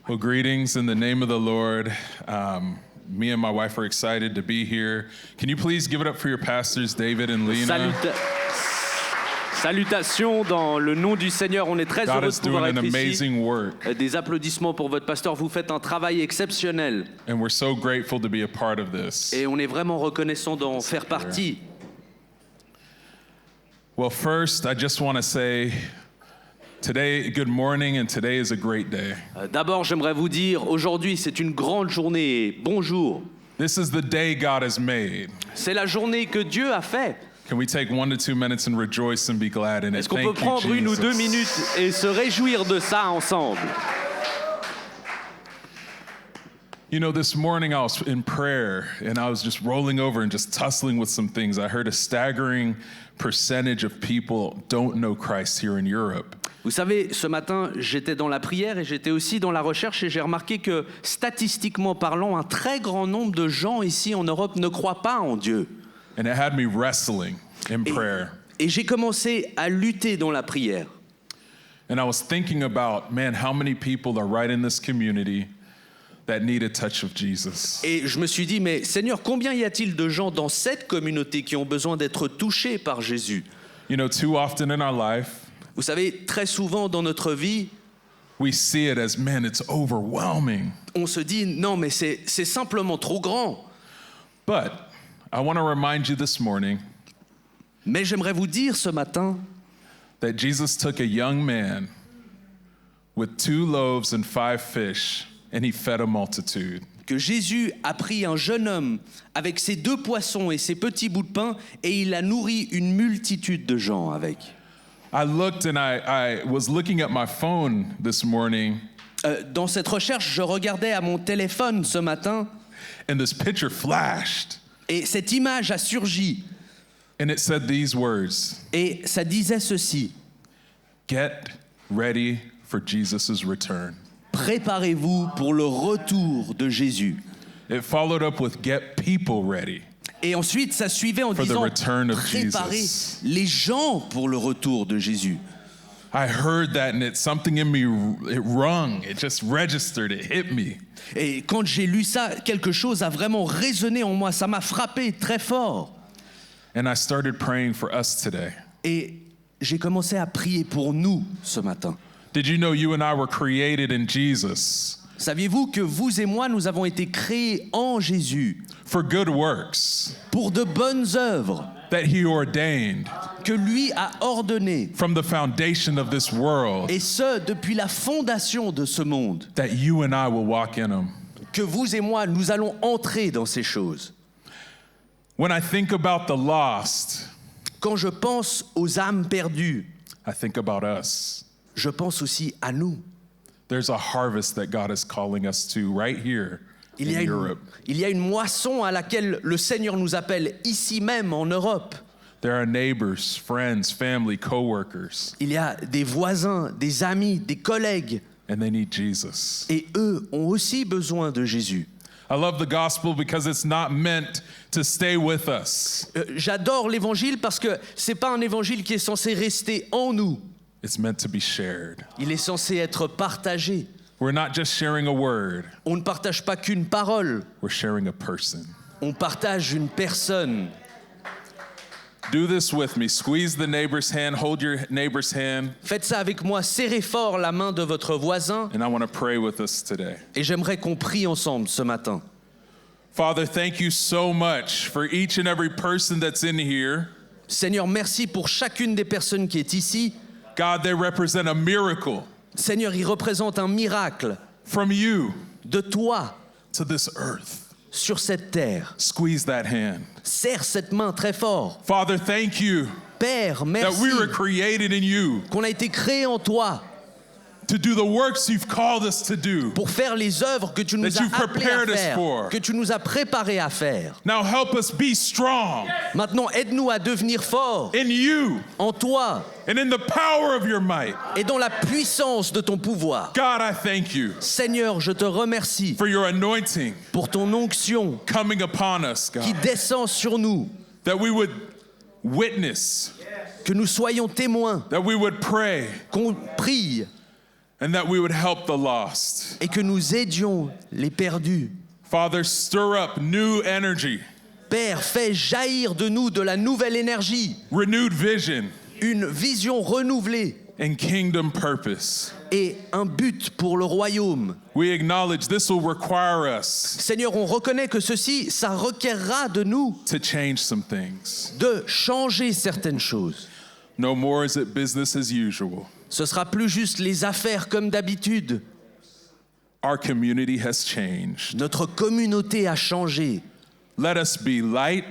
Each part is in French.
Well, greetings in the name of the Lord. Me and my wife are excited to be here. Can you please give it up for your pastors, David and Lena? Salutations dans le nom du Seigneur. On est très God heureux is de pouvoir doing an être ici. amazing work, Des applaudissements pour votre pasteur. Vous faites un travail exceptionnel. and we're so grateful to be a part of this. Et on est vraiment reconnaissant d'en faire partie. Well, first, I just want to say today, good morning, and today is a great day. D'abord, j'aimerais vous dire, aujourd'hui, c'est une grande journée. Bonjour. This is the day God has made. C'est la journée que Dieu a faite. Can we take 1 to 2 minutes and rejoice and be glad in it? Est-ce qu'on Thank peut prendre you, une ou deux Jesus. minutes et se réjouir de ça ensemble? You know, this morning I was in prayer and I was just rolling over and just tussling with some things. I heard a staggering percentage of people don't know Christ here in Europe. Vous savez, ce matin, j'étais dans la prière et j'étais aussi dans la recherche et j'ai remarqué que, statistiquement parlant, un très grand nombre de gens ici en Europe ne croient pas en Dieu. And it had me wrestling in prayer. Et j'ai commencé à lutter dans la prière. And I was thinking about, man, how many people are right in this community that need a touch of Jesus. Et je me suis dit, mais Seigneur, combien y a-t-il de gens dans cette communauté qui ont besoin d'être touchés par Jésus? You know, too often in our life, Vous savez, très souvent dans notre vie, we see it as, man, it's overwhelming. on se dit, non, mais c'est simplement trop grand. But I want to remind you this morning Mais j'aimerais vous dire ce matin that Jesus took a young man with 2 loaves and 5 fish, and he fed a multitude. que Jésus a pris un jeune homme avec ses 2 poissons et ses petits bouts de pain et il a nourri une multitude de gens avec. I looked and I was looking at my phone this morning, Dans cette recherche, je regardais à mon téléphone ce matin and this picture flashed, et cette image a surgi and it said these words: et ça disait ceci: Get ready for Jesus' return. préparez-vous pour le retour de Jésus. It followed up with get people ready. Et ensuite, ça suivait en For the disant return of préparez Jesus. les gens pour le retour de Jésus. I heard that and something in me, it rung, it just registered, it hit me. Et quand j'ai lu ça, quelque chose a vraiment résonné en moi, ça m'a frappé très fort. And I started praying for us today. Et j'ai commencé à prier pour nous ce matin. Did you know you and I were created in Jesus Saviez-vous que vous et moi, nous avons été créés en Jésus for good works pour de bonnes œuvres that he ordained que lui a ordonnées, from the foundation of this world, et ce, depuis la fondation de ce monde, that you and I will walk in them? que vous et moi, nous allons entrer dans ces choses. When I think about the lost, Quand je pense aux âmes perdues, I think about us. je pense aussi à nous. There's a harvest that God is calling us to right here in Europe. Il y a une moisson à laquelle le Seigneur nous appelle ici même en Europe. There are neighbors, friends, family, co-workers, Il y a des voisins, des amis, des collègues, and they need Jesus. et eux ont aussi besoin de Jésus. I love the gospel because it's not meant to stay with us. J'adore l'évangile parce que c'est pas un évangile qui est censé rester en nous. It's meant to be shared. Il est censé être partagé. We're not just sharing a word, On ne partage pas qu'une parole, we're sharing a person. on partage une personne. Do this with me. Squeeze the neighbor's hand, hold your neighbor's hand, Faites ça avec moi, serrez fort la main de votre voisin and I want to pray with us today. et j'aimerais qu'on prie ensemble ce matin. Father, thank you so much for each and every person that's in here. Seigneur, merci pour chacune des personnes qui est ici. God, they represent a miracle Seigneur, il représente un miracle from you de toi to this earth. sur cette terre. Squeeze that hand. Serre cette main très fort. Father, thank you Père, that merci we were created in you qu'on a été créé en toi to do the works you've called us to do. pour faire les œuvres que tu nous That as you've appelés à prepared us faire, for. que tu nous as préparés à faire. Now help us be strong Maintenant, aide-nous à devenir forts in you en toi and in the power of your might. et dans la puissance de ton pouvoir. God, I thank you Seigneur, je te remercie for your anointing pour ton onction coming upon us, qui God, descend sur nous, that we would witness, que nous soyons témoins, that we would pray, qu'on prie and that we would help the lost. et que nous aidions les perdus. Father, stir up new energy, Père, fais jaillir de nous de la nouvelle énergie, renewed vision, une vision renouvelée and kingdom purpose. et un but pour le royaume. We acknowledge this will require us Seigneur, on reconnaît que ceci, ça requerra de nous to change some things. de changer certaines choses. No more is it business as usual. Ce sera plus juste les affaires comme d'habitude. Our community has changed. Notre communauté a changé. Let us be light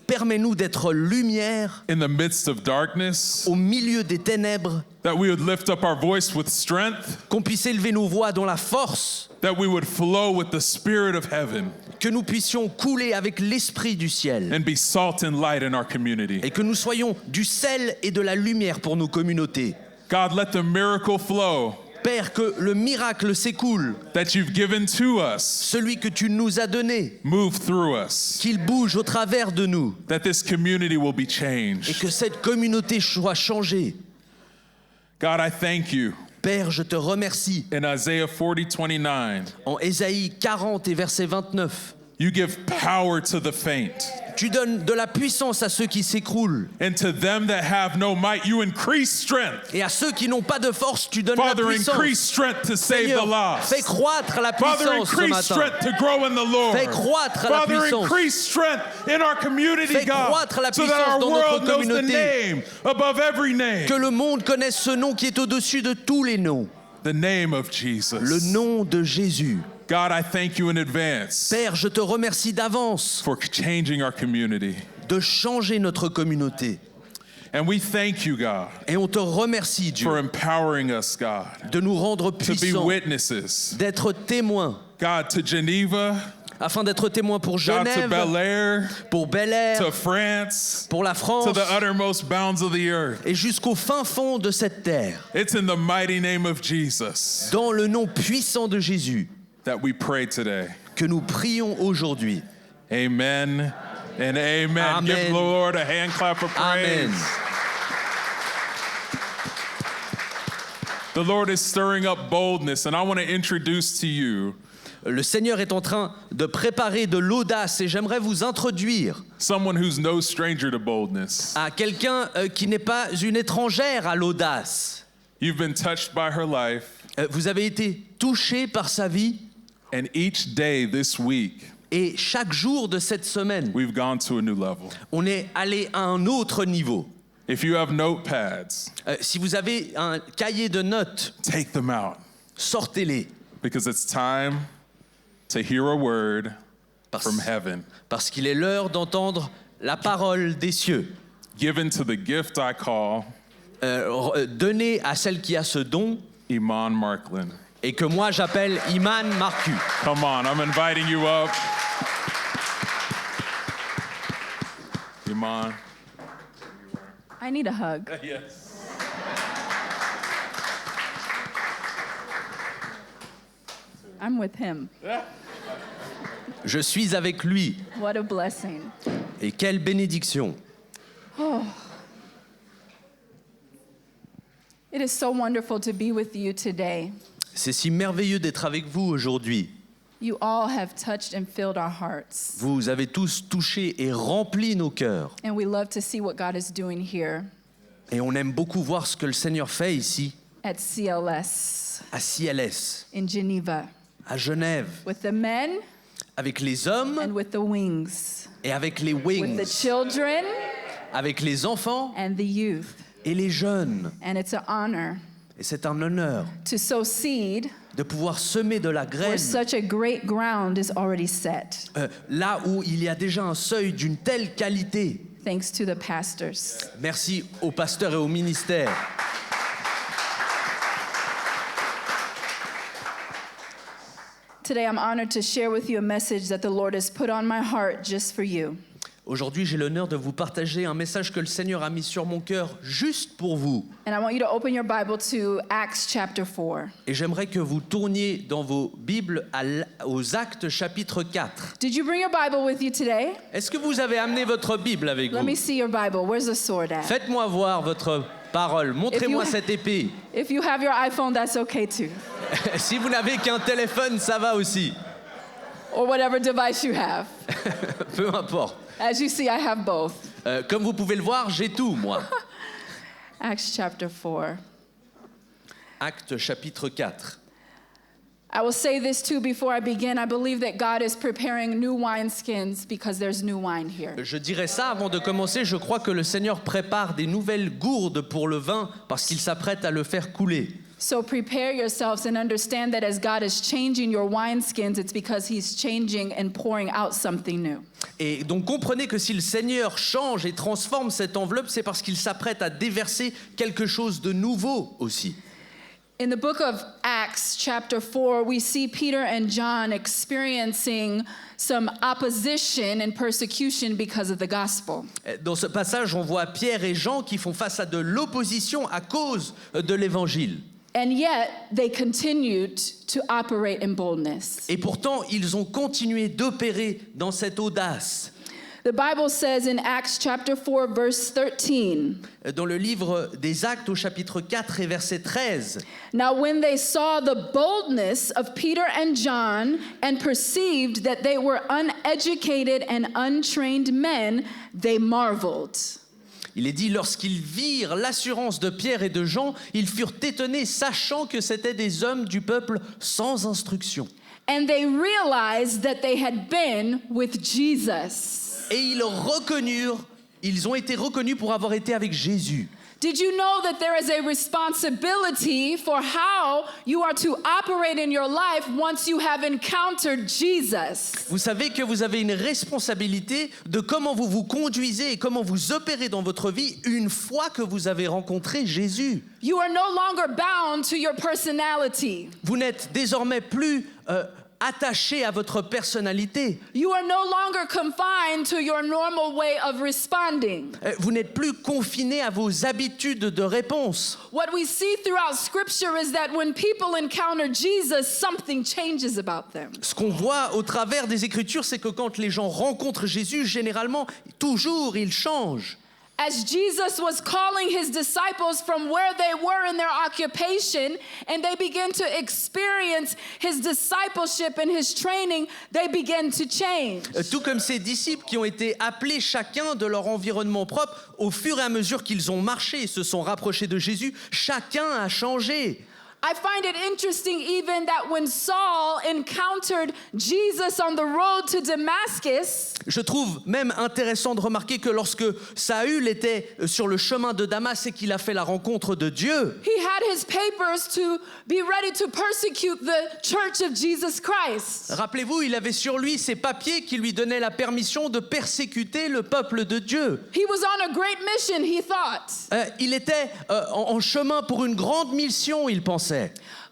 Permets-nous d'être lumière in the midst of darkness, au milieu des ténèbres, that we would lift up our voice with strength, qu'on puisse élever nos voix dans la force, that we would flow with the spirit of heaven, que nous puissions couler avec l'esprit du ciel and be salt and light in our community. et que nous soyons du sel et de la lumière pour nos communautés. God, let the miracle flow Père, que le miracle s'écoule, that you've given to us celui que tu nous as donné, move through us, qu'il bouge au travers de nous that this community will be et changed. que cette communauté soit changée. God, I thank you. Père, je te remercie. In Isaiah 40:29, En Ésaïe 40 et verset 29, you give power to the faint, tu donnes de la puissance à ceux qui s'écroulent and to them that have no might, you increase strength. et à ceux qui n'ont pas de force, tu donnes Father, la puissance. increase strength to save the Seigneur, lost. fais croître la Father, puissance ce increase matin. strength to grow in the Lord. Fais croître la Father, puissance. increase strength in our community, Fais God, croître la so that puissance our dans notre world knows the communauté. name above every name. Que le monde connaisse ce nom qui est au-dessus de tous les noms, The name of Jesus. le nom de Jésus. God, I thank you in advance Père, je te remercie d'avance for changing our community. de changer notre communauté. And we thank you, God, Et on te remercie, Dieu, for empowering us, God, de nous rendre to be puissants, witnesses. d'être témoins, God, to Geneva, afin d'être témoins pour God, to Genève, Bel Air, pour Bel Air, to France, pour la to France the uttermost bounds of the earth. et jusqu'au fin fond de cette terre. It's in the mighty name of Jesus Dans le nom puissant de Jésus that we pray today. que nous prions aujourd'hui. Amen and amen. Amen. Give the Lord a hand clap of praise. Amen. The Lord is stirring up boldness, and I want to introduce to you Le Seigneur est en train de préparer de l'audace et j'aimerais vous introduire someone who's no stranger to boldness. à quelqu'un qui n'est pas une étrangère à l'audace. You've been touched by her life, Vous avez été touché par sa vie and each day this week, et chaque jour de cette semaine, we've gone to a new level. on est allé à un autre niveau. If you have notepads, Si vous avez un cahier de notes, take them out sortez-les because it's time to hear a word from heaven parce qu'il est l'heure d'entendre la parole des cieux. given to the gift I call Donnée à celle qui a ce don Iman Marklin. et que moi j'appelle Iman Marcu. Come on, I'm inviting you up. Iman. I need a hug. Yes. I'm with him. Je suis avec lui. What a blessing. Et quelle bénédiction. It is so wonderful to be with you today. C'est si merveilleux d'être avec vous aujourd'hui. You all have touched and filled our hearts. Vous avez tous touché et rempli nos cœurs. And we love to see what God is doing here Et on aime beaucoup voir ce que le Seigneur fait ici, at CLS à CLS, in Geneva à Genève, with the men avec les hommes and with the wings, et avec les with the wings, children avec les enfants and the youth. et les jeunes. And it's an honor Et c'est un honneur to sow seed de pouvoir semer de la where graine such a great ground is already set. là où il y a déjà un seuil d'une telle qualité. Thanks to the pastors. Merci aux pasteurs et au ministère. Today I'm honored to share with you a message that the Lord has put on my heart just for you. Aujourd'hui, j'ai l'honneur de vous partager un message que le Seigneur a mis sur mon cœur juste pour vous. And I want you to open your Bible to Acts chapter 4. Et j'aimerais que vous tourniez dans vos Bibles aux Actes chapitre 4. Did you bring your Bible with you today? Est-ce que vous avez amené votre Bible avec Let vous? me see your Bible. Where's the sword at? Faites-moi voir votre parole. Montrez-moi If you- cette épée. If you have your iPhone, that's okay too. Si vous n'avez qu'un téléphone, ça va aussi. Or whatever device you have. Peu importe. As you see, I have both. Comme vous pouvez le voir, j'ai tout, moi. Acts chapter 4. Acte chapitre 4. I will say this too before I begin. I believe that God is preparing new wineskins because there's new wine here. Je dirais ça avant de commencer. Je crois que le Seigneur prépare des nouvelles gourdes pour le vin parce qu'il s'apprête à le faire couler. So prepare yourselves and understand that as God is changing your wineskins, it's because He's changing and pouring out something new. Et donc comprenez que si le Seigneur change et transforme cette enveloppe, c'est parce qu'il s'apprête à déverser quelque chose de nouveau aussi. In the book of Acts, chapter 4, we see Peter and John experiencing some opposition and persecution because of the gospel. Dans ce passage, on voit Pierre et Jean qui font face à de l'opposition à cause de l'évangile. And yet, they continued to operate in boldness. Et pourtant, ils ont continué d'opérer dans cette audace. The Bible says in Acts chapter 4, verse 13, Dans le livre des Actes au chapitre 4 et verset 13, now when they saw the boldness of Peter and John and perceived that they were uneducated and untrained men, they marveled. il est dit, lorsqu'ils virent l'assurance de Pierre et de Jean, ils furent étonnés, sachant que c'étaient des hommes du peuple sans instruction. And they realized that they had been with Jesus. Et ils ont été reconnus pour avoir été avec Jésus. Did you know that there is a responsibility for how you are to operate in your life once you have encountered Jesus? Vous savez que vous avez une responsabilité de comment vous vous conduisez et comment vous opérez dans votre vie une fois que vous avez rencontré Jésus. You are no longer bound to your personality. Vous n'êtes désormais plus attaché à votre personnalité. You are no longer confined to your normal way of responding. Vous n'êtes plus confiné à vos habitudes de réponse. What we see throughout Scripture is that when people encounter Jesus, something changes about them. Ce qu'on voit au travers des Écritures, c'est que quand les gens rencontrent Jésus, généralement, toujours, ils changent. As Jesus was calling his disciples from where they were in their occupation, and they began to experience his discipleship and his training, they began to change. Tout comme ces disciples qui ont été appelés chacun de leur environnement propre, au fur et à mesure qu'ils ont marché et se sont rapprochés de Jésus, chacun a changé. I find it interesting even that when Saul encountered Jesus on the road to Damascus, Je trouve même intéressant de remarquer que lorsque Saül était sur le chemin de Damas et qu'il a fait la rencontre de Dieu, he had his papers to be ready to persecute the church of Jesus Christ. rappelez-vous, il avait sur lui ses papiers qui lui donnaient la permission de persécuter le peuple de Dieu. He was on a great mission, he thought. Il était en chemin pour une grande mission, il pensait.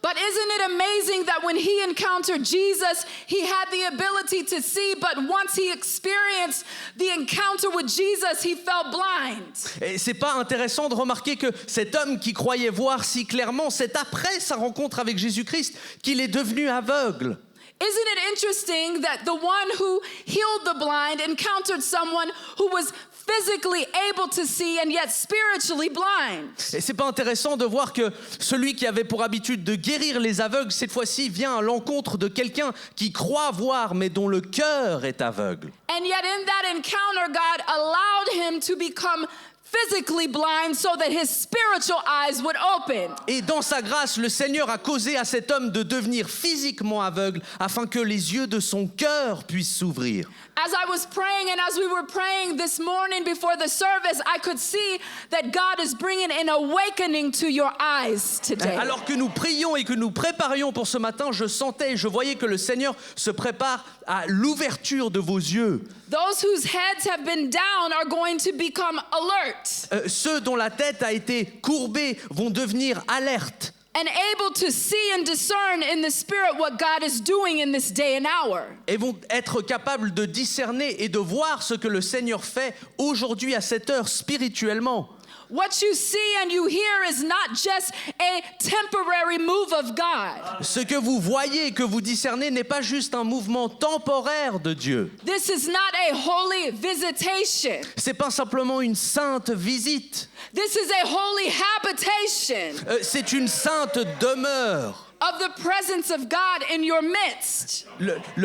But isn't it amazing that when he encountered Jesus, he had the ability to see, but once he experienced the encounter with Jesus, he fell blind. Et c'est pas intéressant de remarquer que cet homme qui croyait voir si clairement, c'est après sa rencontre avec Jésus-Christ qu'il est devenu aveugle. Isn't it interesting that the one who healed the blind encountered someone who was physically able to see and yet spiritually blind? Et c'est pas intéressant de voir que celui qui avait pour habitude de guérir les aveugles, cette fois-ci vient à l'encontre de quelqu'un qui croit voir mais dont le cœur est aveugle. And yet in that encounter, God allowed him to become physically blind so that his spiritual eyes would open. Et dans sa grâce, le Seigneur a causé à cet homme de devenir physiquement aveugle afin que les yeux de son cœur puissent s'ouvrir. As I was praying and as we were praying this morning before the service, I could see that God is bringing an awakening to your eyes today. Alors que nous prions et que nous préparions pour ce matin, je sentais et je voyais que le Seigneur se prépare à l'ouverture de vos yeux. Those whose heads have been down are going to become alert Ceux dont la tête a été courbée vont devenir alertes and able to see and discern in the spirit what God is doing in this day and hour. et vont être capables de discerner et de voir ce que le Seigneur fait aujourd'hui à cette heure spirituellement. What you see and you hear is not just a temporary move of God. Ce que vous voyez et que vous discernez n'est pas juste un mouvement temporaire de Dieu. This is not a holy visitation. C'est pas simplement une sainte visite. This is a holy habitation C'est une sainte demeure. of the presence of God in your midst.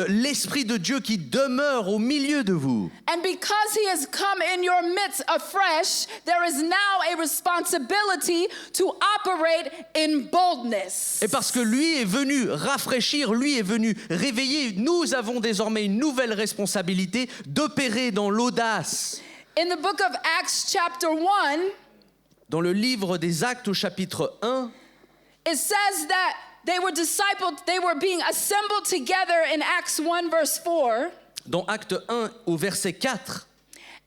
L'Esprit de Dieu qui demeure au milieu de vous. And because he has come in your midst afresh, there is now a responsibility to operate in boldness. Et parce que lui est venu rafraîchir, lui est venu réveiller, nous avons désormais une nouvelle responsabilité d'opérer dans l'audace. In the book of Acts chapter 1, Dans le livre des Actes au chapitre 1, it says that they were discipled, they were being assembled together in Acts 1 verse 4. dans Acte 1 au verset 4,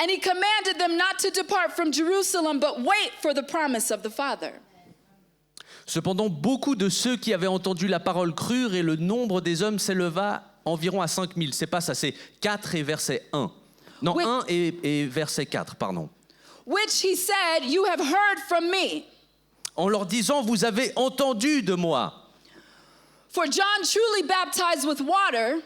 And he commanded them not to depart from Jerusalem, but wait for the promise of the Father. cependant beaucoup de ceux qui avaient entendu la parole crurent et le nombre des hommes s'éleva environ à 5000. C'est pas ça, c'est 4 et verset 1. Non, Oui. 1 et verset 4, pardon. Which he said, you have heard from me. En leur disant, vous avez entendu de moi. For John truly baptized with water,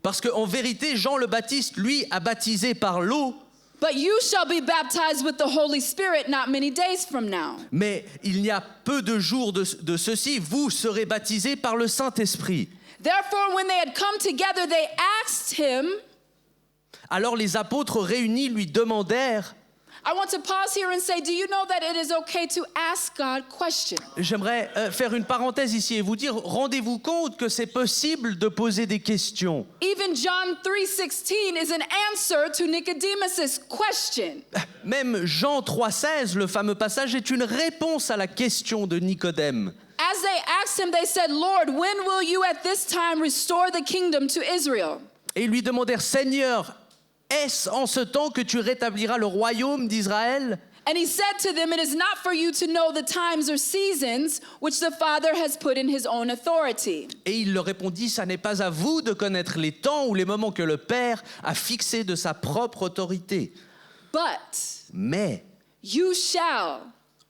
Parce qu'en vérité, Jean le Baptiste, lui, a baptisé par l'eau, but you shall be baptized with the Holy Spirit not many days from now. mais il y a peu de jours de ceci, vous serez baptisés par le Saint-Esprit. Therefore, when they had come together, they asked him, Alors les apôtres réunis lui demandèrent, I want to pause here and say, do you know that it is okay to ask God questions? j'aimerais faire une parenthèse ici et vous dire, rendez-vous compte que c'est possible de poser des questions. Even John 3:16 is an answer to Nicodemus' question. Même Jean 3,16, le fameux passage, est une réponse à la question de Nicodème. As they asked him, they said, Lord, when will you at this time restore the kingdom to Israel? Et ils lui demandèrent, Seigneur, est-ce en ce temps que tu rétabliras le royaume d'Israël? And he said to them, it is not for you to know the times or seasons which the Father has put in his own authority. Et il leur répondit, ça n'est pas à vous de connaître les temps ou les moments que le Père a fixés de sa propre autorité. But Mais you shall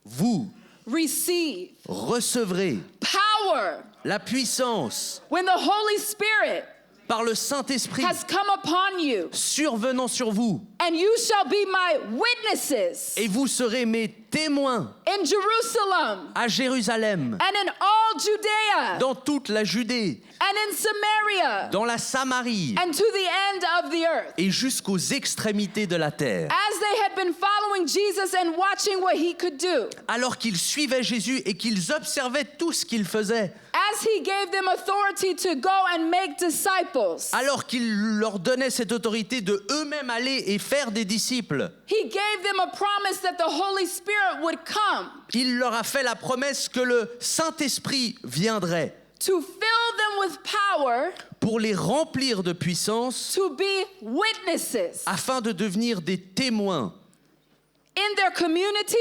vous receive recevrez power la puissance when the Holy Spirit par le Saint-Esprit has come upon you, survenant sur vous. and you shall be my witnesses Et vous serez mes témoins in Jerusalem à Jérusalem, and in all Judea dans toute la Judée, and in Samaria dans la Samarie and to the end of the earth. et jusqu'aux extrémités de la terre. As they had been following Jesus and watching what he could do, Alors qu'ils suivaient Jésus et qu'ils observaient tout ce qu'il faisait, as he gave them authority to go and make disciples, alors qu'il leur donnait cette autorité de eux-mêmes aller et faire des disciples, he gave them a promise that the Holy Spirit would come il leur a fait la promesse que le Saint-Esprit viendrait to fill them with power pour les remplir de puissance to be witnesses afin de devenir des témoins in their community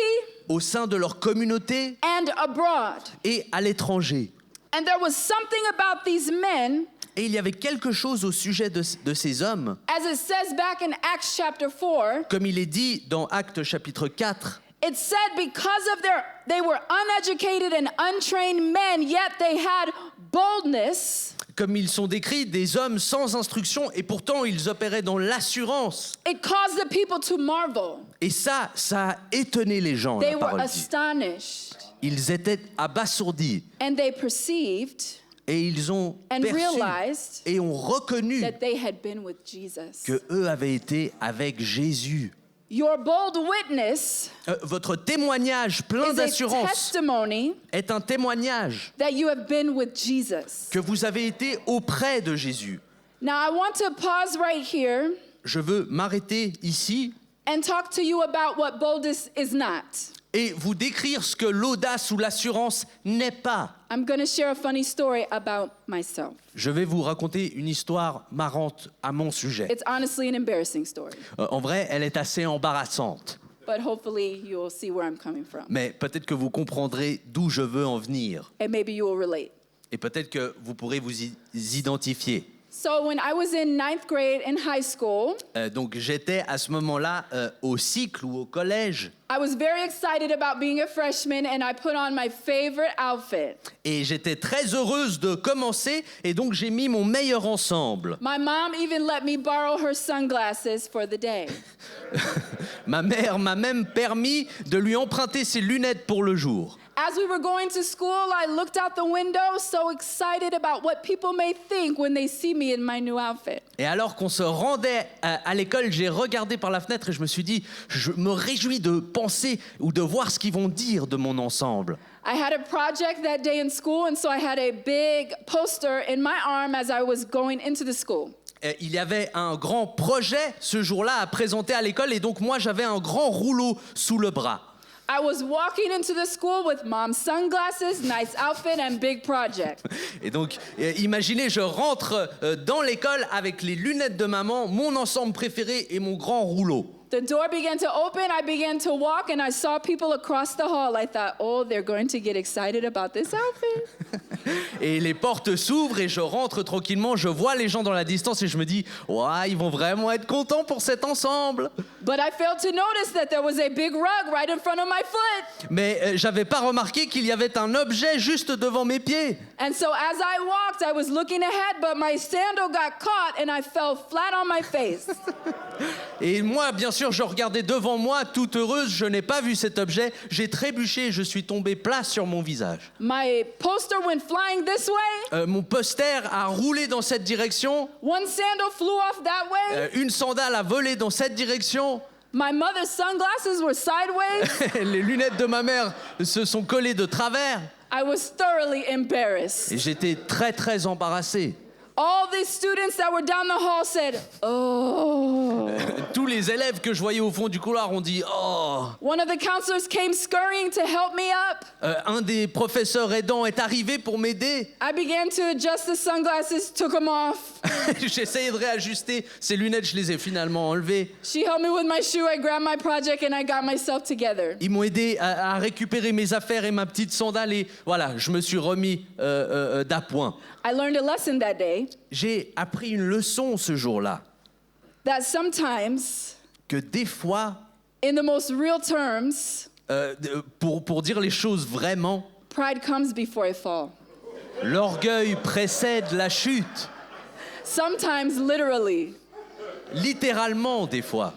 au sein de leur communauté and abroad. et à l'étranger. And there was something about these men, Et il y avait quelque chose au sujet de ces hommes, as it says back in Acts chapter 4, comme il est dit dans Actes chapitre 4, it said because of they were uneducated and untrained men, yet they had boldness. comme ils sont décrits, des hommes sans instruction et pourtant ils opéraient dans l'assurance. It caused the people to marvel. Et ça a étonné les gens, They la were parole dit. astonished Ils étaient abasourdis and they perceived et ils ont and perçu realized et ont reconnu that they had been with Jesus. que eux avaient été avec Jésus. Your bold witness Votre témoignage plein is a d'assurance testimony est un témoignage that you have been with Jesus. que vous avez été auprès de Jésus. Now I want to pause right here Je veux m'arrêter ici and talk to you about what boldness is not. et vous décrire ce que l'audace ou l'assurance n'est pas. I'm going to share a funny story about myself. Je vais vous raconter une histoire marrante à mon sujet. It's honestly an embarrassing story, En vrai, elle est assez embarrassante, but hopefully you'll see where I'm coming from. mais peut-être que vous comprendrez d'où je veux en venir. And maybe you will relate. Et peut-être que vous pourrez vous identifier. So when I was in ninth grade in high school, Donc j'étais à ce moment-là au cycle ou au collège. I was very excited about being a freshman and I put on my favorite outfit. Et j'étais très heureuse de commencer et donc j'ai mis mon meilleur ensemble. My mom even let me borrow her sunglasses for the day. Ma mère m'a même permis de lui emprunter ses lunettes pour le jour. As we were going to school, I looked out the window so excited about what people may think when they see me in my new outfit. Et alors qu'on se rendait à l'école, j'ai regardé par la fenêtre et je me suis dit, je me réjouis de penser ou de voir ce qu'ils vont dire de mon ensemble. I had a project that day in school, and so I had a big poster in my arm as I was going into the school. Il y avait un grand projet ce jour-là à présenter à l'école et donc moi j'avais un grand rouleau sous le bras. I was walking into the school with mom's sunglasses, nice outfit, and big project. Et donc, imaginez, je rentre dans l'école avec les lunettes de maman, mon ensemble préféré et mon grand rouleau. The door began to open, I began to walk, and I saw people across the hall. I thought, oh, they're going to get excited about this outfit. Et les portes s'ouvrent et je rentre tranquillement, je vois les gens dans la distance et je me dis, ouais, ils vont vraiment être contents pour cet ensemble. But I failed to notice that there was a big rug right in front of my foot. Mais j'avais pas remarqué qu'il y avait un objet juste devant mes pieds. And so as I walked, I was looking ahead, but my sandal got caught and I fell flat on my face. Et moi, bien sûr, je regardais devant moi, toute heureuse, je n'ai pas vu cet objet, j'ai trébuché et je suis tombé plat sur mon visage. My poster went flying this way. Mon poster a roulé dans cette direction, One sandal flew off that way. une sandale a volé dans cette direction, My mother's sunglasses were sideways. les lunettes de ma mère se sont collées de travers I was thoroughly embarrassed. et j'étais très très embarrassé. All these students that were down the hall said, oh. Tous les élèves que je voyais au fond du couloir ont dit « Oh !» One of the counselors came scurrying to help me up. Un des professeurs aidants est arrivé pour m'aider. I began to adjust the sunglasses, took them off. J'essayais de réajuster ces lunettes, je les ai finalement enlevées. She helped me with my shoe. I grabbed my project and I got myself together. Ils m'ont aidé à récupérer mes affaires et ma petite sandale et voilà, je me suis remis d'appoint. I learned a lesson that day J'ai appris une leçon ce jour-là, that sometimes, que des fois, in the most real terms, pour dire les choses vraiment, pride comes before a fall. l'orgueil précède la chute, Sometimes, literally. littéralement des fois.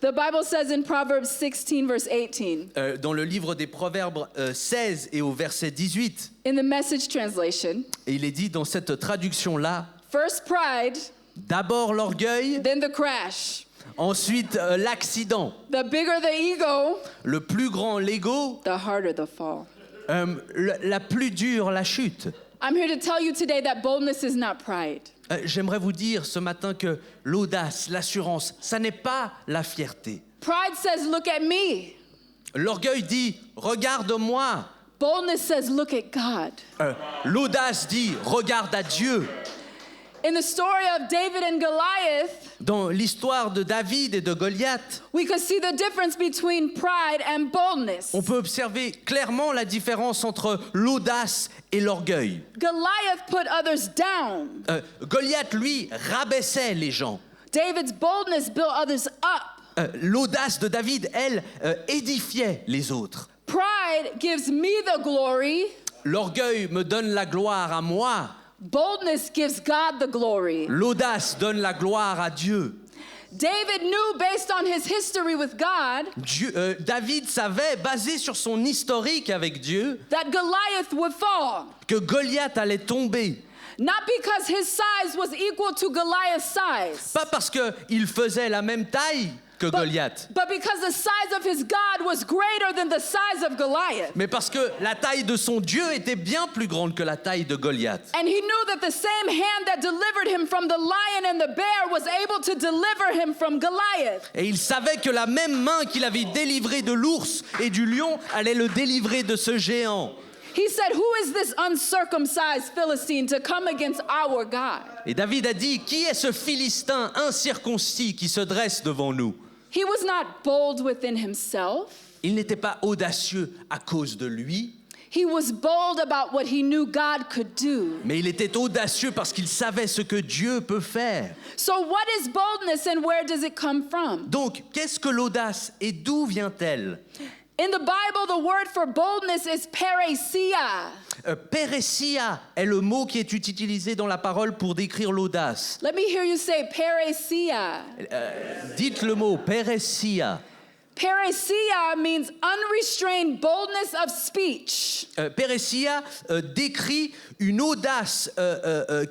The Bible says in Proverbs 16, verse 18, Dans le livre des Proverbes 16 et au verset 18, in the Message translation, et il est dit dans cette traduction-là, first pride, d'abord l'orgueil, then the crash. ensuite l'accident. The bigger the ego, Le plus grand l'ego, the harder the fall. la plus dure la chute. I'm here to tell you today that boldness is not pride. J'aimerais vous dire ce matin que l'audace, l'assurance, ça n'est pas la fierté. Pride says, look at me. L'orgueil dit « regarde-moi ». Boldness says, look at God. L'audace dit « regarde à Dieu ». In the story of David and Goliath, Dans l'histoire de David et de Goliath, we could see the difference between pride and boldness. on peut observer clairement la différence entre l'audace et l'orgueil. Goliath put others down. Goliath, lui, rabaissait les gens. David's boldness built others up. L'audace de David, elle, édifiait les autres. Pride gives me the glory. L'orgueil me donne la gloire à moi. Boldness gives God the glory. L'audace donne la gloire à Dieu. David knew, based on his history with God, David savait, basé sur son historique avec Dieu, that Goliath would fall. que Goliath allait tomber. Not because his size was equal to Goliath's size, Pas parce qu'il faisait la même taille que Goliath, but because the size of his God was greater than the size of Goliath. mais parce que la taille de son Dieu était bien plus grande que la taille de Goliath. And he knew that the same hand that delivered him from the lion and the bear was able to deliver him from Goliath. Et il savait que la même main qu'il avait délivré de l'ours et du lion allait le délivrer de ce géant. He said, who is this uncircumcised Philistine to come against our God? Et David a dit, qui est ce Philistin incirconcis qui se dresse devant nous? He was not bold within himself. Il n'était pas audacieux à cause de lui. He was bold about what he knew God could do. Mais il était audacieux parce qu'il savait ce que Dieu peut faire. So, what is boldness and where does it come from? Donc, qu'est-ce que l'audace et d'où vient-elle? In the Bible, the word for boldness is parousia. Pérésia est le mot qui est utilisé dans la parole pour décrire l'audace. Let me hear you say parousia. Dites le mot, pérésia. Parousia means unrestrained boldness of speech. Pérésia décrit une audace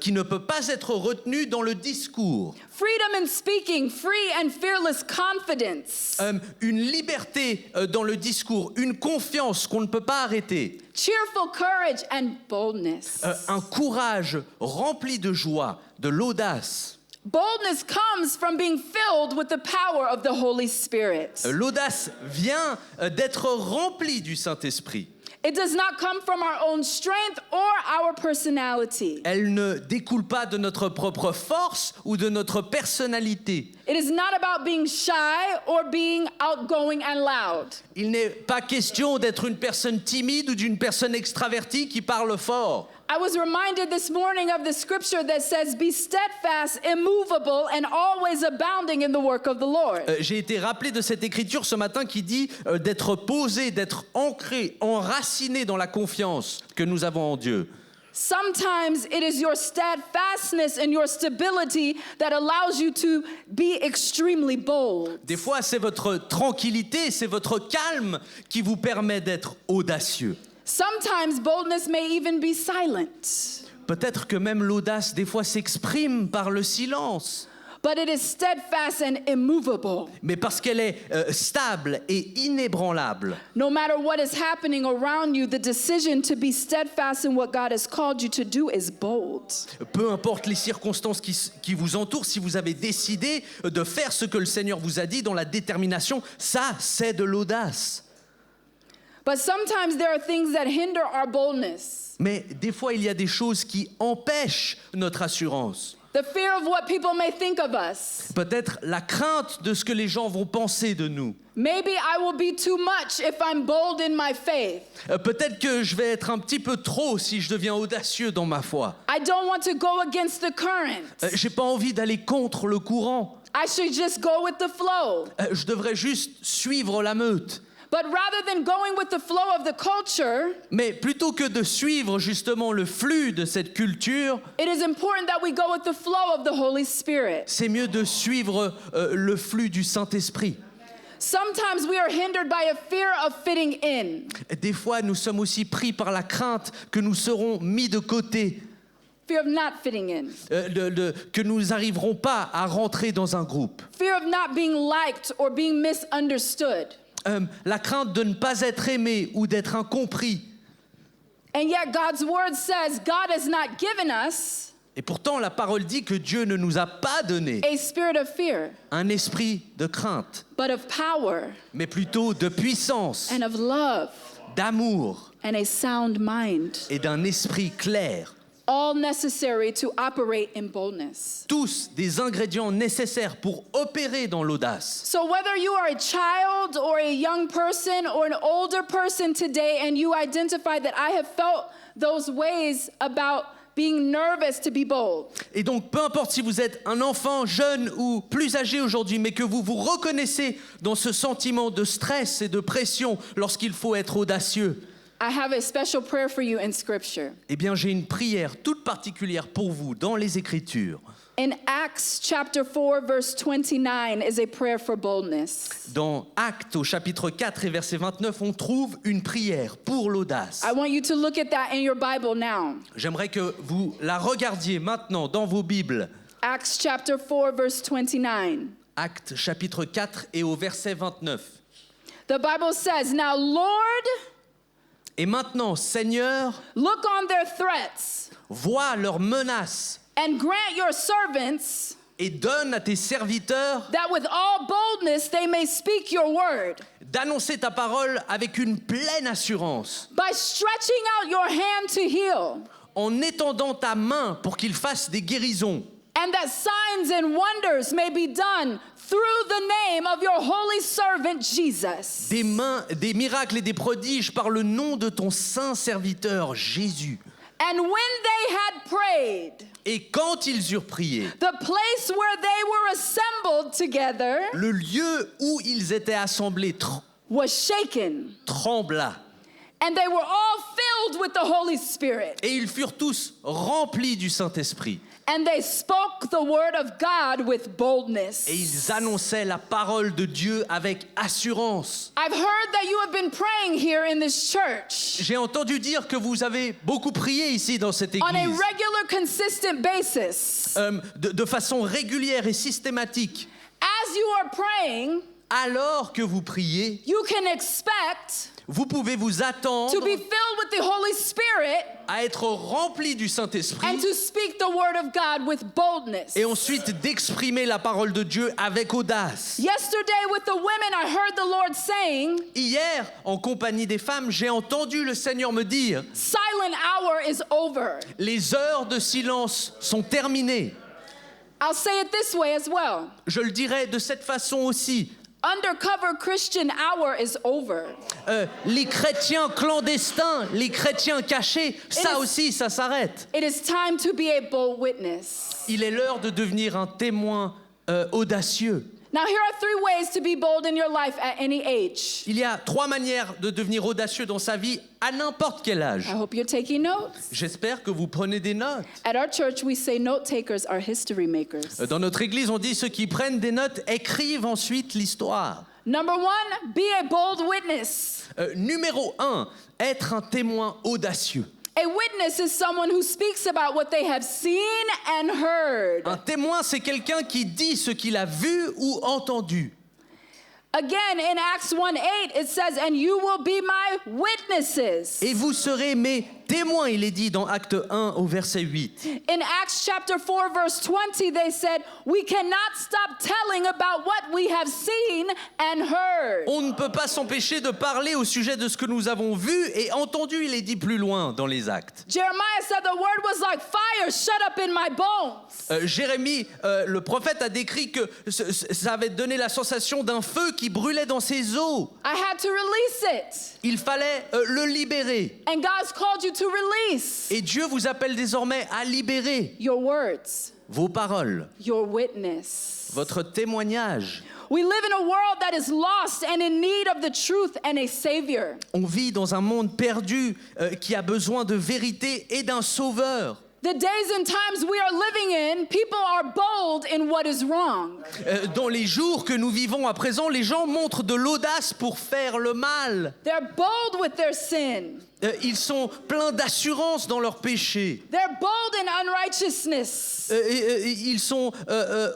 qui ne peut pas être retenue dans le discours. Freedom in speaking, free and fearless confidence. Une liberté dans le discours, une confiance qu'on ne peut pas arrêter. Cheerful courage and boldness. Un courage rempli de joie, de l'audace. Boldness comes from being filled with the power of the Holy Spirit. L'audace vient d'être remplie du Saint-Esprit. It does not come from our own strength or our personality. Elle ne découle pas de notre propre force ou de notre personnalité. It is not about being shy or being outgoing and loud. Il n'est pas question d'être une personne timide ou d'une personne extravertie qui parle fort. I was reminded this morning of the scripture that says, "Be steadfast, immovable, and always abounding in the work of the Lord." J'ai été rappelé de cette écriture ce matin qui dit d'être posé, d'être ancré, enraciné dans la confiance que nous avons en Dieu. Sometimes it is your steadfastness and your stability that allows you to be extremely bold. Des fois, c'est votre tranquillité, c'est votre calme qui vous permet d'être audacieux. Sometimes boldness may even be silent, Peut-être que même l'audace, des fois, s'exprime par le silence. but it is steadfast and immovable. Mais parce qu'elle est stable et inébranlable. No matter what is happening around you, the decision to be steadfast in what God has called you to do is bold. Peu importe les circonstances qui vous entourent, si vous avez décidé de faire ce que le Seigneur vous a dit dans la détermination, ça, c'est de l'audace. But sometimes there are things that hinder our boldness. Mais des fois, il y a des choses qui empêchent notre assurance. The fear of what people may think of us. Peut-être la crainte de ce que les gens vont penser de nous. Maybe I will be too much if I'm bold in my faith. Peut-être que je vais être un petit peu trop si je deviens audacieux dans ma foi. I don't want to go against the current. J'ai pas envie d'aller contre le courant. I should just go with the flow. Je devrais juste suivre la meute. But rather than going with the flow of the culture, Mais plutôt que de suivre justement le flux de cette culture, it is important that we go with the flow of the Holy Spirit. c'est mieux de suivre le flux du Saint-Esprit. Sometimes we are hindered by a fear of fitting in. Des fois, nous sommes aussi pris par la crainte que nous serons mis de côté, Fear of not fitting in. que nous n'arriverons pas à rentrer dans un groupe. Fear of not being liked or being misunderstood. La crainte de ne pas être aimé ou d'être incompris. And yet God's word says God has not given us Et pourtant, la parole dit que Dieu ne nous a pas donné a spirit of fear, un esprit de crainte, but of power mais plutôt de puissance, and of love d'amour and a sound mind, et d'un esprit clair. all necessary to operate in boldness. Tous des ingrédients nécessaires pour opérer dans l'audace. So whether you are a child or a young person or an older person today and you identify that I have felt those ways about being nervous to be bold. Et donc, peu importe si vous êtes un enfant, jeune ou plus âgé aujourd'hui, mais que vous vous reconnaissez dans ce sentiment de stress et de pression lorsqu'il faut être audacieux, I have a special prayer for you in Scripture. eh bien, j'ai une prière toute particulière pour vous dans les Écritures. In Acts chapter 4, verse 29 is a prayer for boldness. Dans Actes, au chapitre 4 et verset 29, on trouve une prière pour l'audace. I want you to look at that in your Bible now. J'aimerais que vous la regardiez maintenant dans vos Bibles. Acts chapter 4, verse 29. Actes, chapitre 4 et au verset 29. The Bible says, "Now, Lord, Et maintenant, Seigneur, look on their threats vois leurs menaces and grant your servants et donne à tes serviteurs that with all boldness they may speak your word, d'annoncer ta parole avec une pleine assurance, by stretching out your hand to heal, en étendant ta main pour qu'ils fassent des guérisons, and that signs and wonders may be done through the name of your holy servant Jesus. des miracles et des prodiges par le nom de ton saint serviteur Jésus. And when they had prayed, Et quand ils eurent prié, the place where they were assembled together le lieu où ils étaient assemblés was shaken, trembla. and they were all filled with the Holy Spirit. Et ils furent tous remplis du Saint-Esprit. And they spoke the word of God with boldness. Et ils annonçaient la parole de Dieu avec assurance. I've heard that you have been praying here in this church J'ai entendu dire que vous avez beaucoup prié ici dans cette on a église, regular, consistent basis. de façon régulière et systématique. As you are praying, Alors que vous priez, you can expect vous pouvez vous attendre to be filled with the Holy Spirit à être rempli du and Saint-Esprit to speak the word of God with boldness. et ensuite d'exprimer la parole de Dieu avec audace. Yesterday with the women, I heard the Lord saying, Hier, en compagnie des femmes, j'ai entendu le Seigneur me dire silent hour is over. « Les heures de silence sont terminées I'll say it this way as well. ». Je le dirai de cette façon aussi. Undercover Christian hour is over. Les chrétiens clandestins, les chrétiens cachés, ça aussi, ça s'arrête. It is time to be a bold witness. Il est l'heure de devenir un témoin audacieux. Now, here are 3 ways to be bold in your life at any age. Il y a 3 manières de devenir audacieux dans sa vie à n'importe quel âge. I hope you're taking notes. J'espère que vous prenez des notes. At our church, we say note takers are history makers. Dans notre église, on dit ceux qui prennent des notes écrivent ensuite l'histoire. Number 1, be a bold witness. Numéro 1, être un témoin audacieux. A witness is someone who speaks about what they have seen and heard. Un témoin, c'est quelqu'un qui dit ce qu'il a vu ou entendu. Again, in Acts 1:8, it says, and you will be my witnesses. Et vous serez mes témoins, il est dit dans Acte 1 au verset 8. In Acts chapter 4, verse 20, they said, we cannot stop telling about what we have seen and heard. On ne peut pas s'empêcher de parler au sujet de ce que nous avons vu et entendu, il est dit plus loin dans les actes. Jeremiah said the word was like fire shut up in my bones. Jérémie, le prophète, a décrit que ça avait donné la sensation d'un feu qui brûlait dans ses os. I had to release it. Il fallait le libérer. And God's called you to release Et Dieu vous appelle désormais à libérer your words, vos paroles, your witness. votre témoignage. We live in a world that is lost and in need of the truth and a savior. On vit dans un monde perdu qui a besoin de vérité et d'un sauveur. The days and times we are living in, people are bold in what is wrong. Dans les jours que nous vivons à présent, les gens montrent de l'audace pour faire le mal. They're bold with their sin. Ils sont pleins d'assurance dans leur péché. They're bold in unrighteousness. Ils sont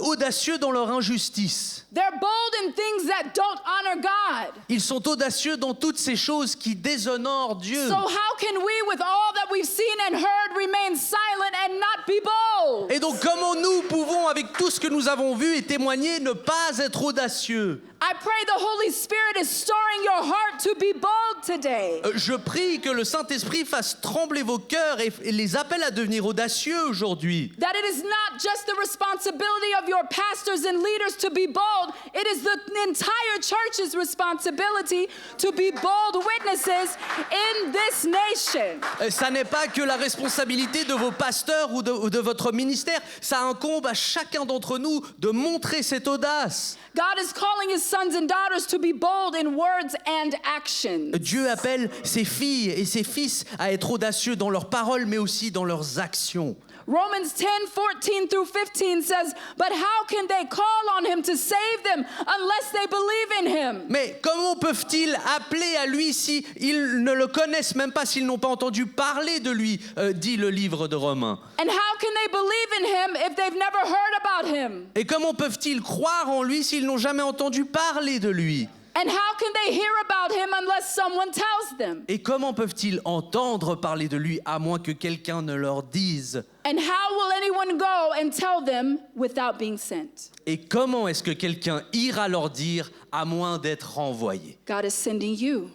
audacieux dans leur injustice. They're bold in things that don't honor God. Ils sont audacieux dans toutes ces choses qui déshonorent Dieu. So how can we, with all that we've seen and heard, remain silent and not be bold? Et donc comment nous pouvons, avec tout ce que nous avons vu et témoigné, ne pas être audacieux? I pray the Holy Spirit is stirring your heart to be bold today. Je prie que le Saint-Esprit fasse trembler vos cœurs et les appelle à devenir audacieux aujourd'hui. That it is not just the responsibility of your pastors and leaders to be bold, it is the entire church's responsibility to be bold witnesses in this nation. Ça n'est pas que la responsabilité de vos pasteurs ou de votre ministère, ça incombe à chacun d'entre nous de montrer cette audace. God is calling his sons and daughters to be bold in words and actions. Dieu appelle ses filles et ses fils à être audacieux dans leurs paroles mais aussi dans leurs actions. Romans 10:14 through 15 says, but how can they call on him to save them unless they believe in him? Mais comment peuvent-ils appeler à lui si ils ne le connaissent même pas, s'ils n'ont pas entendu parler de lui, dit le livre de Romains. And how can they believe in him if they've never heard about him? Et comment peuvent-ils croire en lui s'ils n'ont jamais entendu parler de lui? And how can they hear about him unless someone tells them? Et comment peuvent-ils entendre parler de lui à moins que quelqu'un ne leur dise? And how will anyone go and tell them without being sent? Et comment est-ce que quelqu'un ira leur dire à moins d'être envoyé? God is sending you.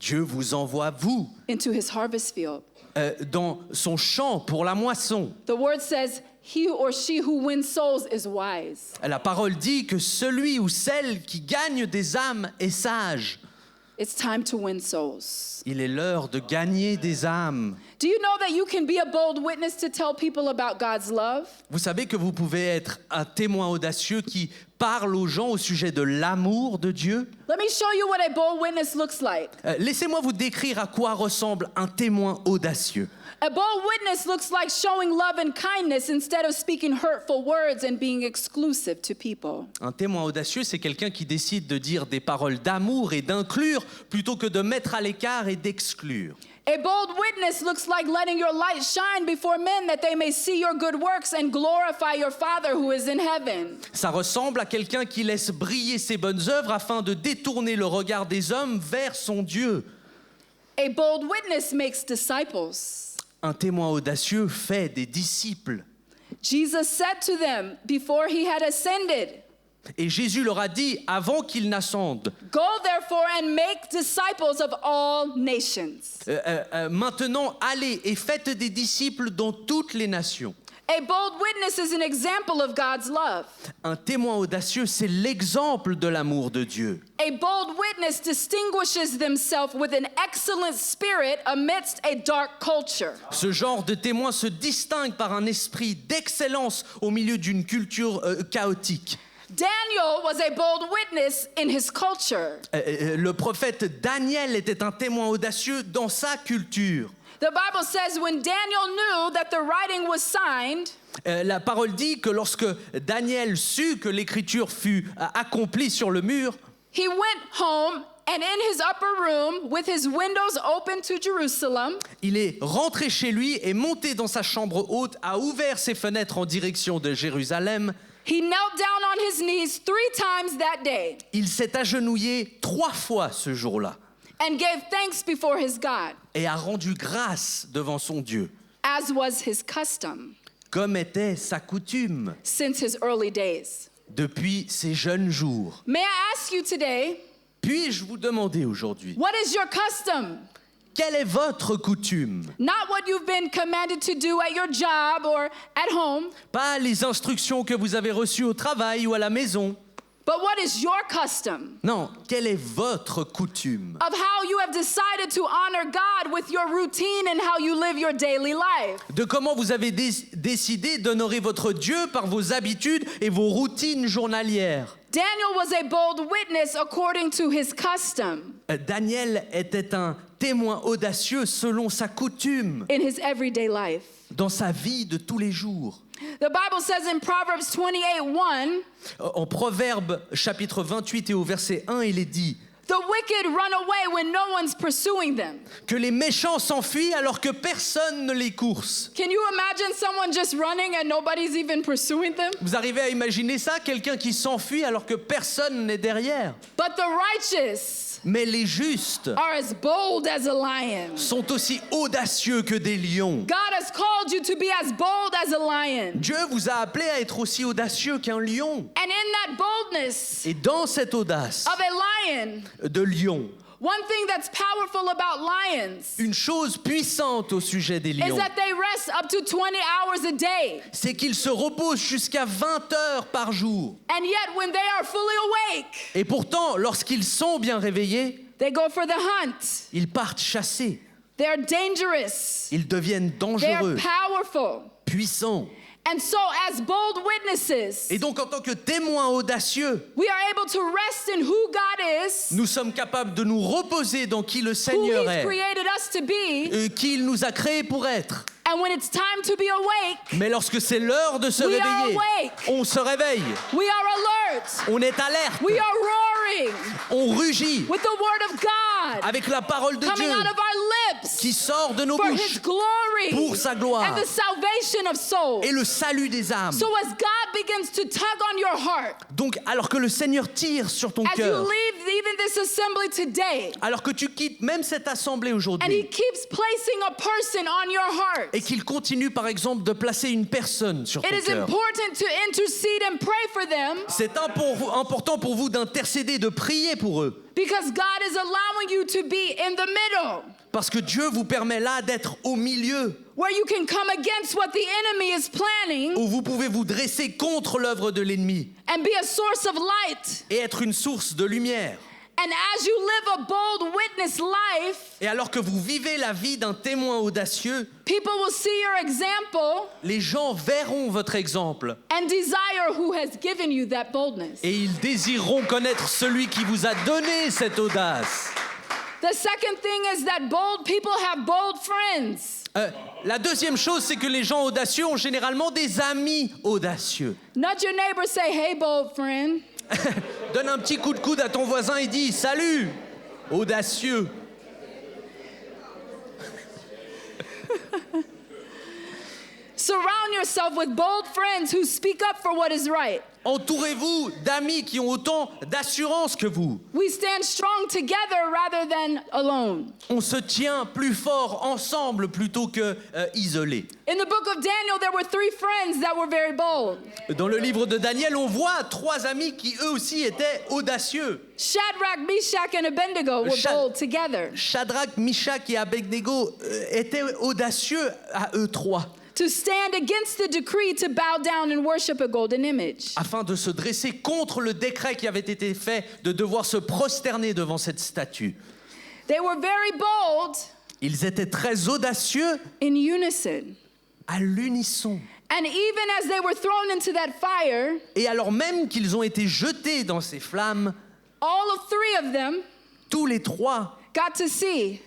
Dieu vous envoie, vous, into his harvest field. dans son champ pour la moisson. The word says, he or she who wins souls is wise. La parole dit que celui ou celle qui gagne des âmes est sage. It's time to win souls. Il est l'heure de gagner des âmes. Do you know that you can be a bold witness to tell people about God's love? Vous savez que vous pouvez être un témoin audacieux qui parle aux gens au sujet de l'amour de Dieu. Let me show you what a bold witness looks like. Laissez-moi vous décrire à quoi ressemble un témoin audacieux. A bold witness looks like showing love and kindness instead of speaking hurtful words and being exclusive to people. Un témoin audacieux, c'est quelqu'un qui décide de dire des paroles d'amour et d'inclure plutôt que de mettre à l'écart et d'exclure. A bold witness looks like letting your light shine before men that they may see your good works and glorify your Father who is in heaven. Ça ressemble à quelqu'un qui laisse briller ses bonnes œuvres afin de détourner le regard des hommes vers son Dieu. A bold witness makes disciples. Un témoin audacieux fait des disciples. Jesus said to them before he had ascended, Et Jésus leur a dit avant qu'il n'ascende, "Go therefore and make disciples of all nations." maintenant allez et faites des disciples dans toutes les nations. A bold witness is an example of God's love. Un témoin audacieux, c'est l'exemple de l'amour de Dieu. A bold witness distinguishes themselves with an excellent spirit amidst a dark culture. Ce genre de témoin se distingue par un esprit d'excellence au milieu d'une culture chaotique. Daniel was a bold witness in his culture. Le prophète Daniel était un témoin audacieux dans sa culture. The Bible says when Daniel knew that the writing was signed, La parole dit que lorsque Daniel sut que l'écriture fut accomplie sur le mur, he went home and in his upper room with his windows open to Jerusalem, il est rentré chez lui et monté dans sa chambre haute, a ouvert ses fenêtres en direction de Jérusalem. he knelt down on his knees 3 times that day Il s'est agenouillé 3 fois ce jour-là and gave thanks before his God, et a rendu grâce devant son Dieu, as was his custom comme était sa coutume since his early days. depuis ses jeunes jours. May I ask you today, Puis-je vous demander aujourd'hui, what is your custom? quelle est votre coutume? Not what you've been commanded to do at your job or at home, Pas les instructions que vous avez reçues au travail ou à la maison. but what is your custom Non, quelle est votre coutume? of how you have decided to honor God with your routine and how you live your daily life? De comment vous avez décidé d'honorer votre Dieu par vos habitudes et vos routines journalières. Daniel was a bold witness according to his custom Daniel était un témoin audacieux selon sa coutume, in his everyday life. dans sa vie de tous les jours. The Bible says in Proverbs 28:1, En Proverbe chapitre 28 et au verset 1, il est dit the wicked run away when no one's pursuing them. que les méchants s'enfuient alors que personne ne les course. Can you imagine someone just running and nobody's even pursuing them? Vous arrivez à imaginer ça? Quelqu'un qui s'enfuit alors que personne n'est derrière. But the righteous Mais les justes are as bold as a lion. sont aussi audacieux que des lions. God has called you to be as bold as a lion. Dieu vous a appelé à être aussi audacieux qu'un lion. And in that boldness Et dans cette audace of a lion, de lion, one thing that's powerful about lions une chose puissante au sujet des is lions, that they rest up to 20 hours a day. c'est qu'ils se reposent jusqu'à 20 heures par jour. And yet, when they are fully awake, Et pourtant, lorsqu'ils sont bien réveillés, they go for the hunt. ils partent chasser. They're dangerous. Ils deviennent They are dangereux, powerful. puissants. And so, as bold witnesses, Et donc, en tant que témoins audacieux, we are able to rest in who God is, nous sommes capables de nous reposer dans qui le who Seigneur He's est, created us to be. qui il nous a créés pour être. And when it's time to be awake, Mais lorsque c'est l'heure de se We are réveiller, awake. on se réveille, we are alert. on est alerte, We are roaring on rugit with the word of God avec la parole de coming Dieu out of our lips qui sort de nos for bouches his glory pour sa gloire and the salvation of souls. et le salut des âmes. So as God begins to tug on your heart, Donc, alors que le Seigneur tire sur ton as you cœur, leave even this assembly today, alors que tu quittes même cette assemblée and he aujourd'hui, keeps placing a person on your heart, et qu'il continue par exemple de placer une personne sur it ton is cœur, important to intercede and pray for them c'est important pour vous d'intercéder, de prier pour eux. because God is allowing you to be in the middle Parce que Dieu vous permet là d'être au milieu, where you can come against what the enemy is planning où vous pouvez vous dresser contre l'œuvre de l'ennemi and be a source of light. et être une source de lumière. And as you live a bold witness life, Et alors que vous vivez la vie d'un témoin audacieux, people will see your example les gens verront votre exemple and desire who has given you that boldness. et ils désireront connaître celui qui vous a donné cette audace. The second thing is that bold people have bold friends. La deuxième chose, c'est que les gens audacieux ont généralement des amis audacieux. Nudge your neighbor, say, hey, bold friend. Donne un petit coup de coude à ton voisin et dis « Salut, audacieux ». Surround yourself with bold friends who speak up for what is right. Entourez-vous d'amis qui ont autant d'assurance que vous. We stand strong together rather than alone. On se tient plus fort ensemble plutôt que isolés. In the book of Daniel, there were 3 friends that were very bold. Dans le livre de Daniel, on voit 3 amis qui eux aussi étaient audacieux. Shadrach, Meshach, and Abednego were bold together Shadrach, Meshach et Abednego étaient audacieux à eux 3. to stand against the decree to bow down and worship a golden image. Afin de se dresser contre le décret qui avait été fait de devoir se prosterner devant cette statue. They were very bold Ils étaient très audacieux in unison. à l'unisson. And even as they were thrown into that fire, Et alors même qu'ils ont été jetés dans ces flammes, all of 3 of them tous les 3 got to see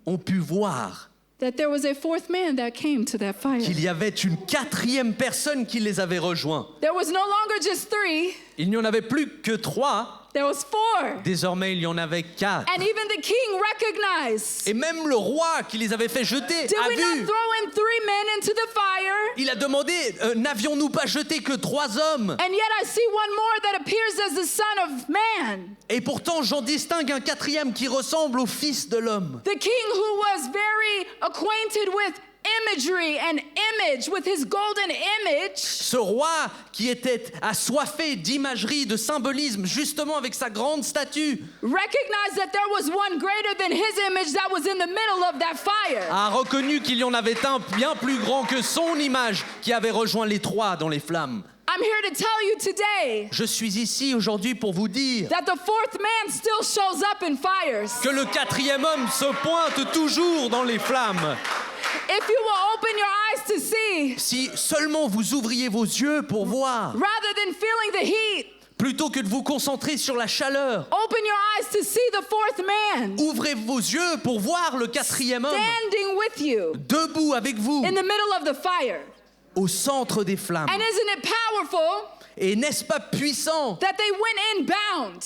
ont pu voir that there was a 4th man that came to that fire. qu'il y avait une 4e personne qui les avait rejoints. There was no longer just 3, Il n'y en avait plus que 3, there was 4. désormais il y en avait 4. And even the king recognized. Et même le roi qui les avait fait jeter Did a we not vu. throw in 3 men into the fire? Il a demandé, n'avions-nous pas jeté que 3 hommes? And yet I see one more that appears as the Son of Man. Et pourtant j'en distingue un 4e qui ressemble au Fils de l'homme. The king who was very acquainted with imagery and image, with his golden image, Ce roi qui était assoiffé d'imagerie, de symbolisme, justement avec sa grande statue, recognized that there was one greater than his image that was in the middle of that fire. a reconnu qu'il y en avait un bien plus grand que son image qui avait rejoint les 3 dans les flammes. I'm here to tell you today Je suis ici aujourd'hui pour vous dire that the 4th man still shows up in fires. que le 4e homme se pointe toujours dans les flammes. If you will open your eyes to see, Si seulement vous ouvriez vos yeux pour voir, rather than feeling the heat, plutôt que de vous concentrer sur la chaleur, open your eyes to see the 4th man ouvrez vos yeux pour voir le 4e homme standing with you debout avec vous in the middle of the fire. au centre des flammes. And isn't it powerful Et n'est-ce pas puissant that they went inbound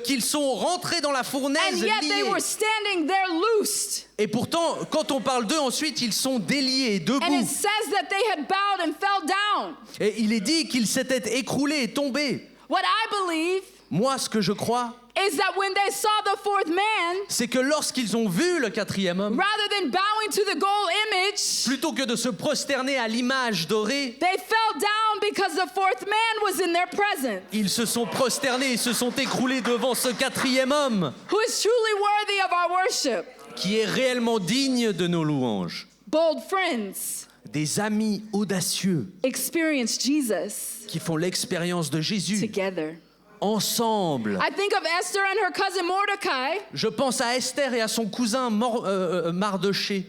qu'ils sont rentrés dans la and fournaise yet they liés. were standing there loosed? Et pourtant, quand on parle d'eux, ensuite, ils sont déliés, And debout. it says that they had bowed and fell down. Et il est dit qu'ils s'étaient écroulés et tombés. What I believe Moi, ce que je crois, is that when they saw the 4th man, c'est que lorsqu'ils ont vu le 4e homme, rather than bowing to the gold image, plutôt que de se prosterner à l'image dorée, they fell down because the 4th man was in their presence, ils se sont prosternés et se sont écroulés devant ce 4e homme who is truly worthy of our worship. qui est réellement digne de nos louanges. Bold friends Des amis audacieux experience Jesus qui font l'expérience de Jésus together. ensemble. I think of Esther and her cousin Mordecai. Je pense à Esther et à son cousin Mardoché.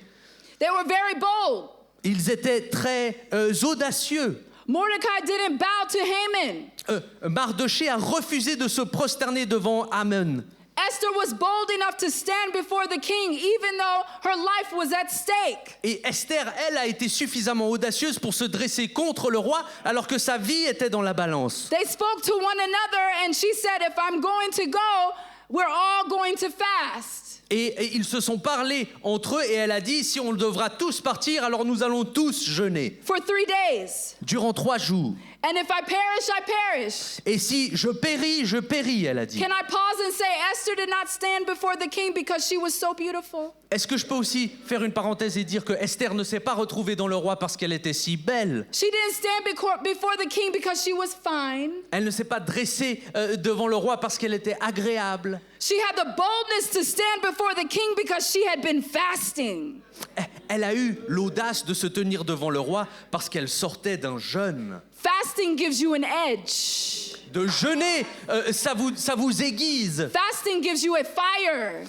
They were very bold. Ils étaient très audacieux. Mordecai didn't bow to Haman. Mardoché a refusé de se prosterner devant Haman. Esther was bold enough to stand before the king even though her life was at stake. Et Esther, elle, a été suffisamment audacieuse pour se dresser contre le roi alors que sa vie était dans la balance. They spoke to one another and she said, if I'm going to go, we're all going to fast. Et ils se sont parlé entre eux et elle a dit, si on devra tous partir, alors nous allons tous jeûner. for 3 days. Durant 3 jours. And if I perish, I perish. Et si je péris, elle a dit. Can I pause and say Esther did not stand before the king because she was so beautiful? Est-ce que je peux aussi faire une parenthèse et dire que Esther ne s'est pas retrouvée dans le roi parce qu'elle était si belle? She didn't stand before the king because she was fine. Elle ne s'est pas dressée devant le roi parce qu'elle était agréable. She had the boldness to stand before the king because she had been fasting. Elle a eu l'audace de se tenir devant le roi parce qu'elle sortait d'un jeûne. Fasting gives you an edge. De jeûner, ça vous aiguise. Fasting gives you a fire.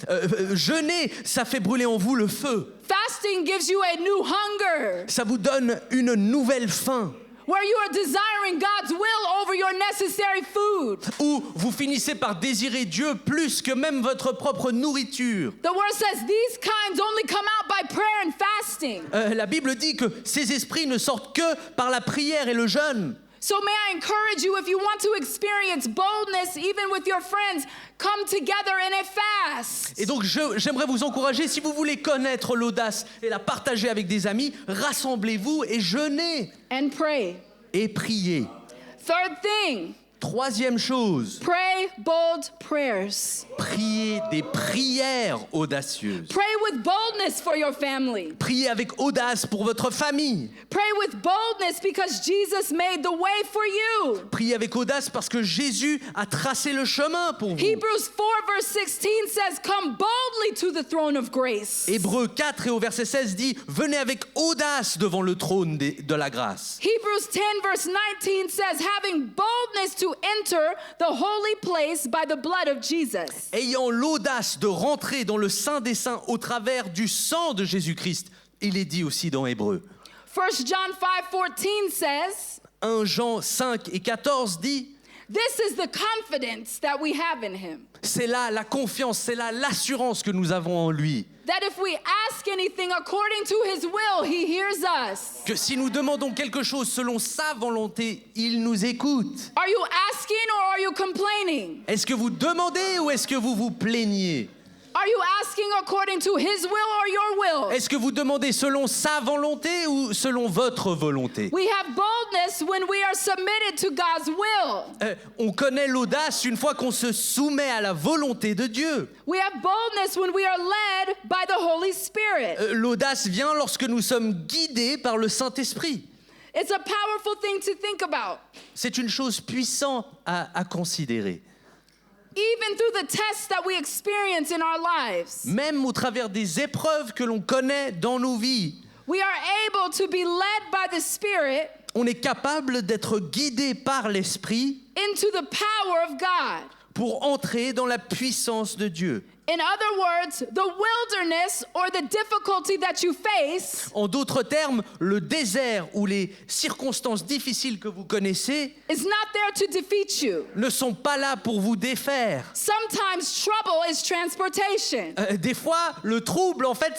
Jeûner, ça fait brûler en vous le feu. Fasting gives you a new hunger Ça vous donne une nouvelle faim. where you are desiring God's will over your necessary food. Où vous finissez par désirer Dieu plus que même votre propre nourriture. The word says these kinds only come out by prayer and fasting. La Bible dit que ces esprits ne sortent que par la prière et le jeûne. So may I encourage you, if you want to experience boldness even with your friends, come together in a fast. Et donc j'aimerais vous encourager, si vous voulez connaître l'audace et la partager avec des amis, rassemblez-vous et jeûnez And pray. et priez. Third thing, 3e chose, pray bold prayers. priez des prières audacieuses. Pray with boldness for your family. Priez avec audace pour votre famille. Pray with boldness because Jesus made the way for you. Priez avec audace parce que Jésus a tracé le chemin pour vous. Hebrews 4 verse 16 says, come boldly to the throne of grace. Hébreux 4 et au verset 16 dit, venez avec audace devant le trône de la grâce. Hebrews 10 verse 19 says, having boldness to enter the holy place by the blood of Jesus. Ayant l'audace de rentrer dans le Saint des Saints au travers du sang de Jésus-Christ. Il est dit aussi dans Hébreux. 1 John 5:14 says, 1 Jean 5 et 14 dit, this is the confidence that we have in him, c'est là la confiance, c'est là l'assurance que nous avons en lui. that if we ask anything according to his will, he hears us. Que si nous demandons quelque chose selon sa volonté, il nous écoute. Are you asking or are you complaining? Est-ce que vous demandez ou est-ce que vous vous plaignez? Are you asking according to his will or your will? Est-ce que vous demandez selon sa volonté ou selon votre volonté? We have boldness when we are submitted to God's will. On connaît l'audace une fois qu'on se soumet à la volonté de Dieu. We have boldness when we are led by the Holy Spirit. L'audace vient lorsque nous sommes guidés par le Saint-Esprit. It's a powerful thing to think about. C'est une chose puissante à considérer. Even through the tests that we experience in our lives, Même au travers des épreuves que l'on connaît dans nos vies, we are able to be led by the Spirit on est capable d'être guidé par l'Esprit into the power of God. pour entrer dans la puissance de Dieu. In other words, the wilderness or the difficulty that you face En d'autres termes, le désert ou les circonstances difficiles que vous connaissez is not there to defeat you. ne sont pas là pour vous défaire. Sometimes trouble is transportation. Des fois, le trouble, en fait,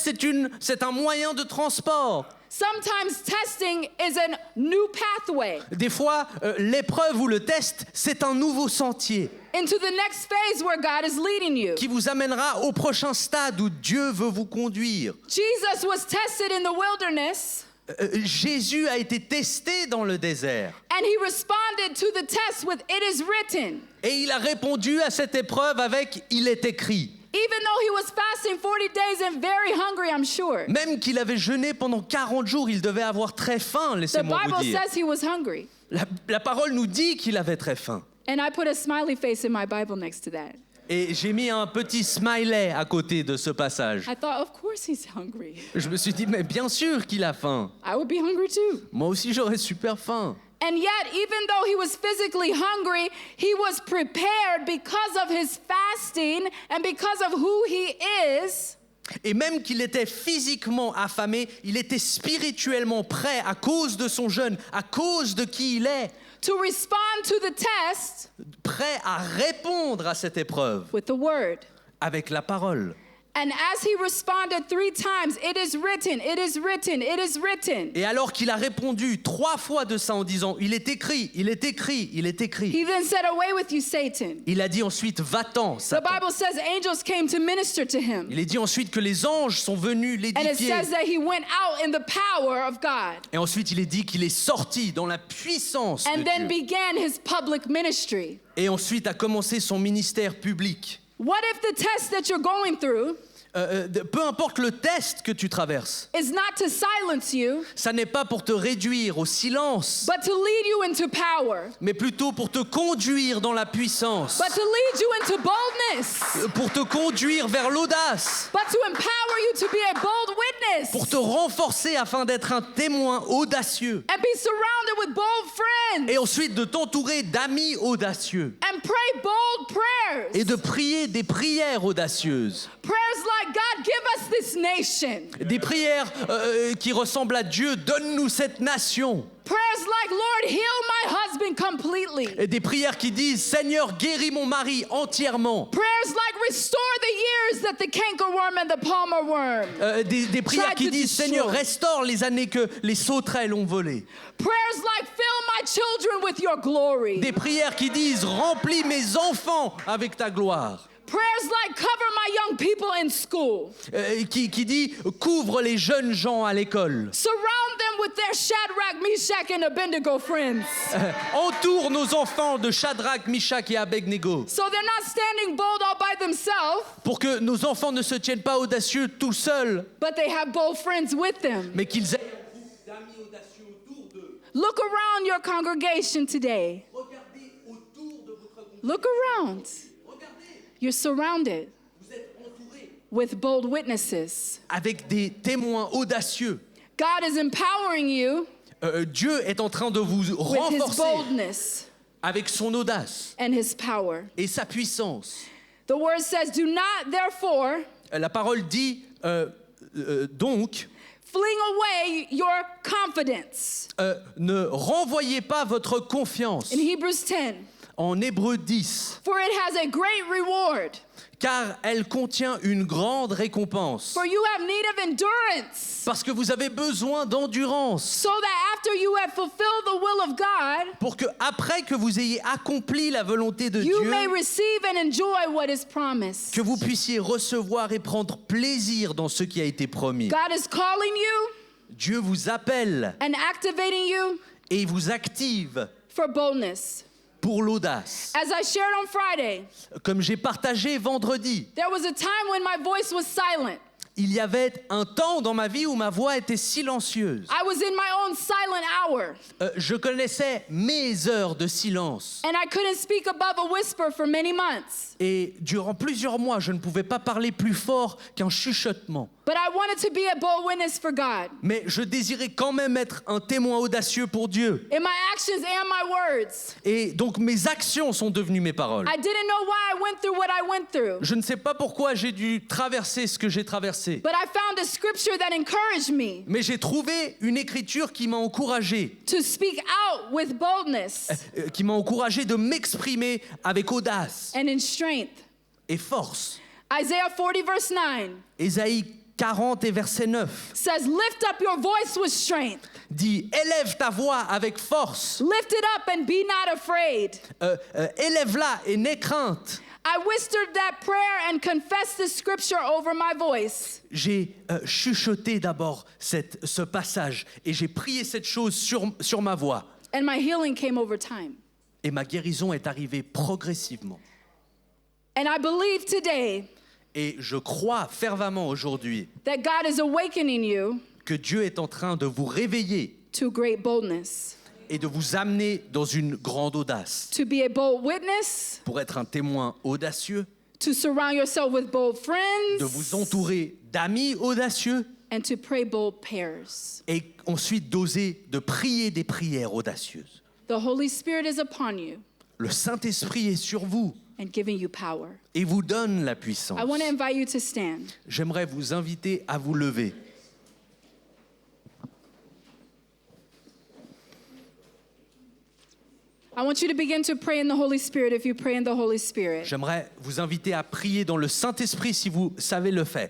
c'est un moyen de transport. Sometimes testing is a new pathway Des fois, l'épreuve ou le test, c'est un nouveau sentier into the next phase where God is leading you. qui vous amènera au prochain stade où Dieu veut vous conduire. Jesus was tested in the wilderness Jésus a été testé dans le désert and he responded to the test with it is written. et il a répondu à cette épreuve avec « il est écrit ». Even though he was fasting 40 days and very hungry, I'm sure. Même qu'il avait jeûné pendant 40 jours, il devait avoir très faim, The laissez-moi vous Bible dire. says he was hungry. La parole nous dit qu'il avait très faim. And I put a smiley face in my Bible next to that. Et j'ai mis un petit smiley à côté de ce passage. I thought, of course he's hungry. Je me suis dit, mais bien sûr qu'il a faim. I would be hungry too. Moi aussi, j'aurais super faim. And yet, even though he was physically hungry, he was prepared because of his fasting and because of who he is. Et même qu'il était physiquement affamé, il était spirituellement prêt à cause de son jeûne, à cause de qui il est, To respond to the test prêt à répondre à cette épreuve with the word. avec la parole. And as he responded 3 times, it is written, it is written, it is written. Et alors qu'il a répondu 3 fois de ça en disant, il est écrit, il est écrit, il est écrit. He then said, away with you, Satan. Il a dit ensuite, va-t'en, The Satan. Bible says angels came to minister to him. Il a dit ensuite que les anges sont venus And it l'édifier. says that he went out in the power of God. Et ensuite, il est dit qu'il est sorti dans la puissance de And then Dieu. began his public ministry. Et ensuite a commencé son ministère public. What if the test that you're going through Peu importe le test que tu traverses, is not to silence you, ça n'est pas pour te réduire au silence, but to lead you into power, mais plutôt pour te conduire dans la puissance, but to lead you into boldness, pour te conduire vers l'audace, but to empower you to be a bold witness pour te renforcer afin d'être un témoin audacieux. and be surrounded with bold friends Et ensuite de t'entourer d'amis audacieux and pray bold prayers. et de prier des prières audacieuses. Prayers like, God, give us this nation. Des prières qui ressemblent à Dieu, donne-nous cette nation. Prayers like, Lord, heal my husband completely. Et des prières qui disent, Seigneur, guéris mon mari entièrement. Prayers like, restore the years that the cankerworm and the palmer worm. Des prières Tried qui to disent, destroy. Seigneur, restaure les années que les sauterelles ont volées. Prayers like, fill my children with your glory. Des prières qui disent, remplis mes enfants avec ta gloire. Prayers like, cover my young people in school. Qui dit, couvre les jeunes gens à l'école. Surround them with their Shadrach, Meshach, and Abednego friends. Entoure nos enfants de Shadrach, Meshach et Abednego. So they're not standing bold all by themselves, Pour que nos enfants ne se tiennent pas audacieux tout seuls, but they have bold friends with them. mais qu'ils aient un groupe d'amis audacieux autour d'eux. Look around your congregation today. Regardez autour de votre groupe. Look around. Regardez, You're surrounded vous êtes entourés with bold witnesses. avec des témoins audacieux. God is empowering you Dieu est en train de vous with his renforcer boldness avec son audace and his power. et sa puissance. The word says, do not therefore La parole dit donc, fling away your confidence. ne renvoyez pas votre confiance. In Hebrews 10, En Hébreux 10, for it has a great reward. car elle contient une grande récompense. For you have need of endurance, Parce que vous avez besoin d'endurance. so that after you have fulfilled the will of God, Pour que, après que vous ayez accompli la volonté de you Dieu, may receive and enjoy what is promised. que vous puissiez recevoir et prendre plaisir dans ce qui a été promis. God is calling you Dieu vous appelle and activating you et vous active for boldness. pour l'audace. As I shared on Friday, Comme j'ai partagé vendredi, there was a time when my voice was silent. il y avait un temps dans ma vie où ma voix était silencieuse. I was in my own silent hour, Je connaissais mes heures de silence. and I couldn't speak above a whisper for many months. Et durant plusieurs mois, je ne pouvais pas parler plus fort qu'un chuchotement. But I wanted to be a bold witness for God Mais je désirais quand même être un témoin audacieux pour Dieu. in my actions and my words. Et donc mes actions sont devenues mes paroles. I didn't know why I went through what I went through, Je ne sais pas pourquoi j'ai dû traverser ce que j'ai traversé. but I found a scripture that encouraged me Mais j'ai trouvé une écriture qui m'a encouragé, to speak out with boldness de m'exprimer avec audace and in strength. et force. Isaiah 40 verse 9 Ésaïe 40 et verset 9 says, lift up your voice with strength. dit « Élève ta voix avec force, Lift it up and be not afraid. élève-la et n'aie crainte. » I whispered that prayer and confessed the scripture over my voice. J'ai chuchoté d'abord ce passage et j'ai prié cette chose sur ma voix. And my healing came over time. Et ma guérison est arrivée progressivement. And I believe today Et je crois fervemment aujourd'hui that God is awakening you que Dieu est en train de vous réveiller to great boldness, et de vous amener dans une grande audace to be a bold witness, pour être un témoin audacieux, to surround yourself with bold de vous friends, entourer d'amis audacieux and to pray bold prayers. et ensuite d'oser de prier des prières audacieuses. The Holy Spirit is upon you Le Saint-Esprit est sur vous and giving you power. et vous donne la puissance. I want to invite you to stand. J'aimerais vous inviter à vous lever. I want you to begin to pray in the Holy Spirit if you pray in the Holy Spirit. J'aimerais vous inviter à prier dans le Saint-Esprit si vous savez le faire.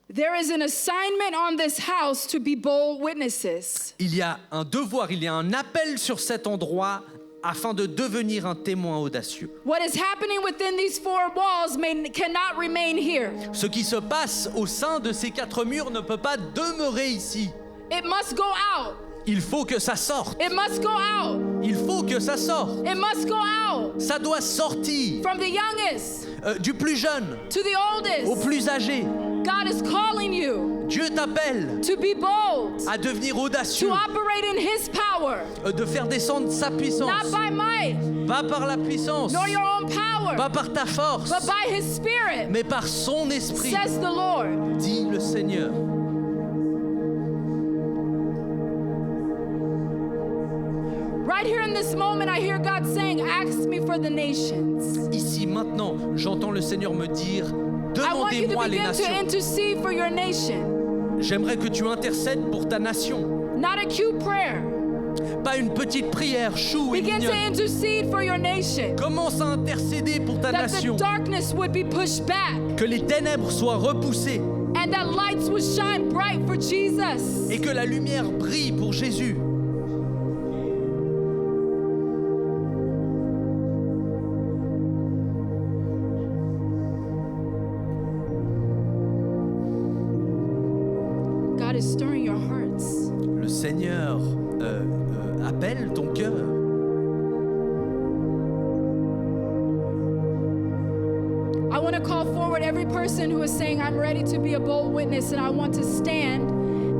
There is an assignment on this house to be bold witnesses. Il y a un devoir, il y a un appel sur cet endroit afin de devenir un témoin audacieux. What is happening within these four walls cannot remain here. Ce qui se passe au sein de ces quatre murs ne peut pas demeurer ici. It must go out. Il faut que ça sorte. It must go out. Il faut que ça sorte. It must go out. Ça doit sortir. From the youngest Du plus jeune to the au oldest. plus âgé. God is calling you Dieu t'appelle to be bold, à devenir audacieux, to operate in His power, de faire descendre sa not puissance. by might, Pas par la puissance, nor your own power, pas par ta force, but by His Spirit, mais par son esprit, says the Lord. dit le Seigneur. Right here in this moment, I hear God saying, ask me for the nations. Ici, maintenant, j'entends le Seigneur me dire, I want you to demandez-moi les begin to nations. intercede for your nation. J'aimerais que tu intercèdes pour ta nation. Not a cute prayer. Pas une petite prière chou et Begin to mignonne. intercede for your nation. Commence à intercéder pour ta That the nation. darkness would be pushed back Que les ténèbres soient repoussées and that lights would shine bright for Jesus. et que la lumière brille pour Jésus. God is stirring your hearts. Le Seigneur appelle ton cœur. I want to call forward every person who is saying, I'm ready to be a bold witness and I want to stand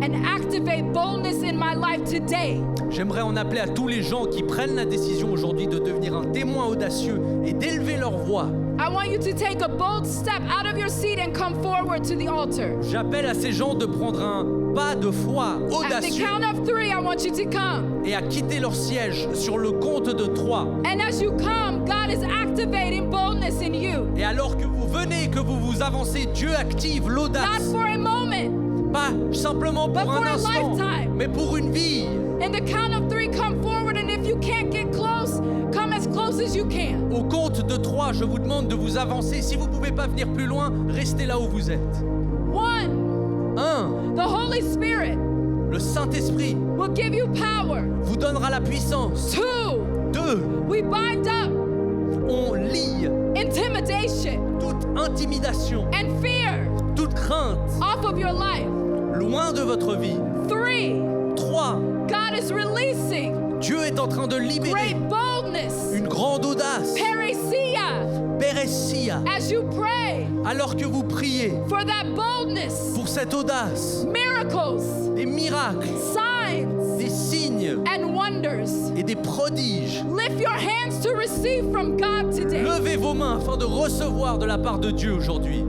and activate boldness in my life today. J'aimerais en appeler à tous les gens qui prennent la décision aujourd'hui de devenir un témoin audacieux et d'élever leur voix. I want you to take a bold step out of your seat and come forward to the altar. J'appelle à ces gens de prendre un pas de foi At the audacieux count of 3, I want you to come. et à quitter leur siège sur le compte de 3. And as you come, God is activating boldness in you. Et alors que vous venez, que vous vous avancez, Dieu active Not l'audace. for a moment. Pas simplement pour But for un a instant, lifetime. mais pour une vie. In the count of 3, come forward. And if you can't get close, come as close as you can. Au compte de 3, je vous demande de vous avancer. Si vous ne pouvez pas venir plus loin, restez là où vous êtes. 1, 1. the Holy Spirit Le Saint-Esprit will give you power. vous donnera la puissance. 2, 2. we bind up On lie intimidation toute intimidation, and fear toute crainte off of your life. loin de votre vie. 3, 3. God is releasing Dieu est en train de libérer great boldness, une grande audace, parousia, Péressia, as you pray alors que vous priez for that boldness, pour cette audace, miracles, des miracles, signs, des signes and wonders. et des prodiges. Lift your hands to receive from God today. Levez vos mains afin de recevoir de la part de Dieu aujourd'hui.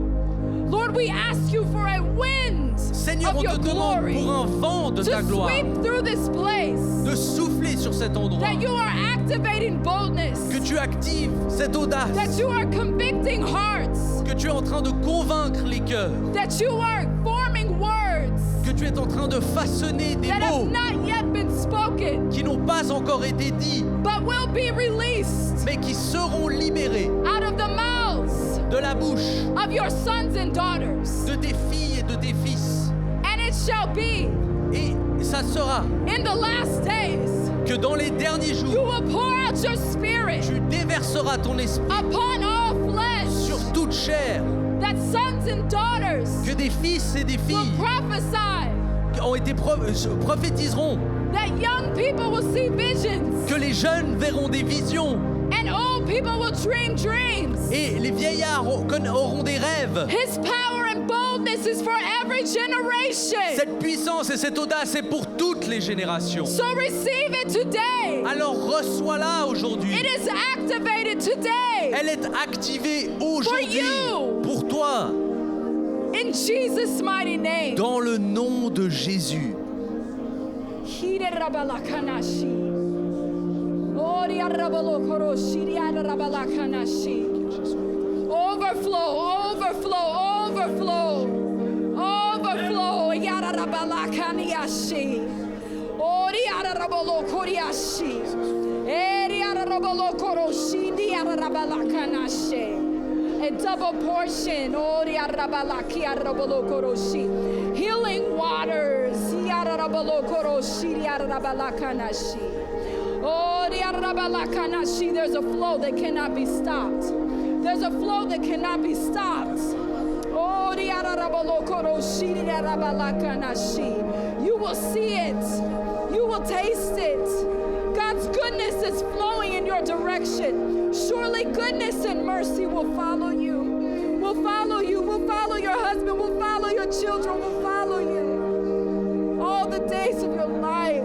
Lord, we ask you for a wind Seigneur, of on your te demande glory pour un vent de ta to gloire, sweep through this place, de souffler sur cet endroit, that you are activating boldness, que tu actives cette audace, that you are convicting hearts, que tu es en train de convaincre les cœurs, that you are forming words que tu es en train de façonner des that have mots not yet been spoken, qui n'ont pas encore été dits, but will be released mais qui seront libérés out of the mouths de la bouche of your sons and daughters. de tes filles et de tes fils. And it shall be Et ça sera in the last days, que dans les derniers you jours, will pour out your spirit tu déverseras ton esprit upon all flesh, sur toute chair, that sons and daughters que des fils et des will filles prophesy, prophétiseront, that young people will see visions, que les jeunes verront des visions and old people will dream dreams. et les vieillards auront des rêves. His power and boldness is for every generation. Cette puissance et cette audace est pour toutes les générations. So receive it today. Alors reçois-la aujourd'hui. It is activated today. Elle est activée aujourd'hui you. pour toi, In Jesus' mighty name. dans le nom de Jésus. Overflow, overflow, overflow, overflow. Rabalakaniashi. Ori Arabolo Koriashi. Eri Arabolo Koroshi. Rabalakanashi. A double portion. Ori Arabalaki Arabolo Koroshi. Healing waters. Yarabolo Koroshi. Rabalakanashi. Ori Arabalakanashi. There's a flow that cannot be stopped. There's a flow that cannot be stopped. You will see it. You will taste it. God's goodness is flowing in your direction. Surely goodness and mercy will follow you. Will follow you. Will follow your husband. Will follow your children. Will follow you all the days of your life.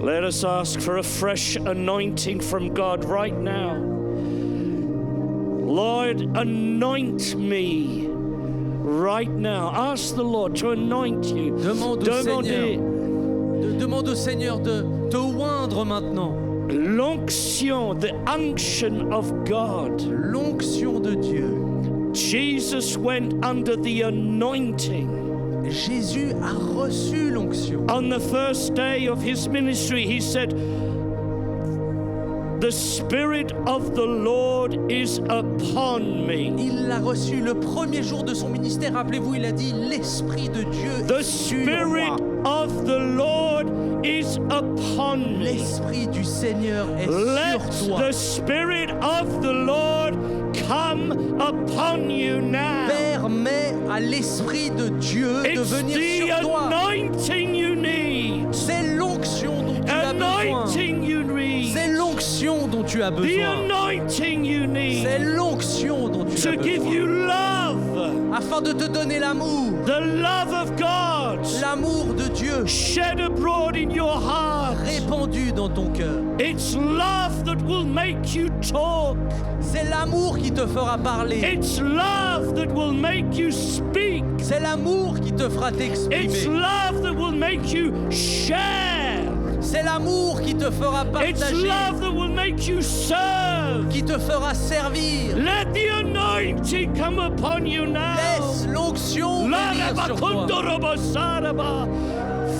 Let us ask for a fresh anointing from God right now. Lord, anoint me right now. Ask the Lord to anoint you. Demande au Seigneur de te oindre maintenant. L'onction, the unction of God. L'onction de Dieu. Jesus went under the anointing. Jésus a reçu l'onction. On the first day of his ministry, he said, "The Spirit of the Lord is upon me." Il l'a reçu le premier jour de son ministère. Rappelez-vous, il a dit, l'Esprit de Dieu The est sur Spirit moi. of the Lord is upon me. L'Esprit du Seigneur est Let sur toi. the Spirit of the Lord come upon you now. Permets à l'Esprit de Dieu de It's venir the sur toi. anointing you need. C'est l'onction dont tu as besoin. Anointing you need. C'est l'onction dont tu as the besoin. anointing you need C'est l'onction dont tu as to give besoin. you love, Afin de te donner l'amour. the love of God L'amour de Dieu shed abroad in your heart. répandu dans ton cœur. It's love that will make you talk. C'est l'amour qui te fera parler. It's love that will make you speak. C'est l'amour qui te fera It's t'exprimer. love that will make you share. C'est l'amour qui te fera It's partager, love that will make you serve. qui te fera servir. Let the anointing come upon you now. Laisse l'onction venir sur toi. Larabakundorobosaraba.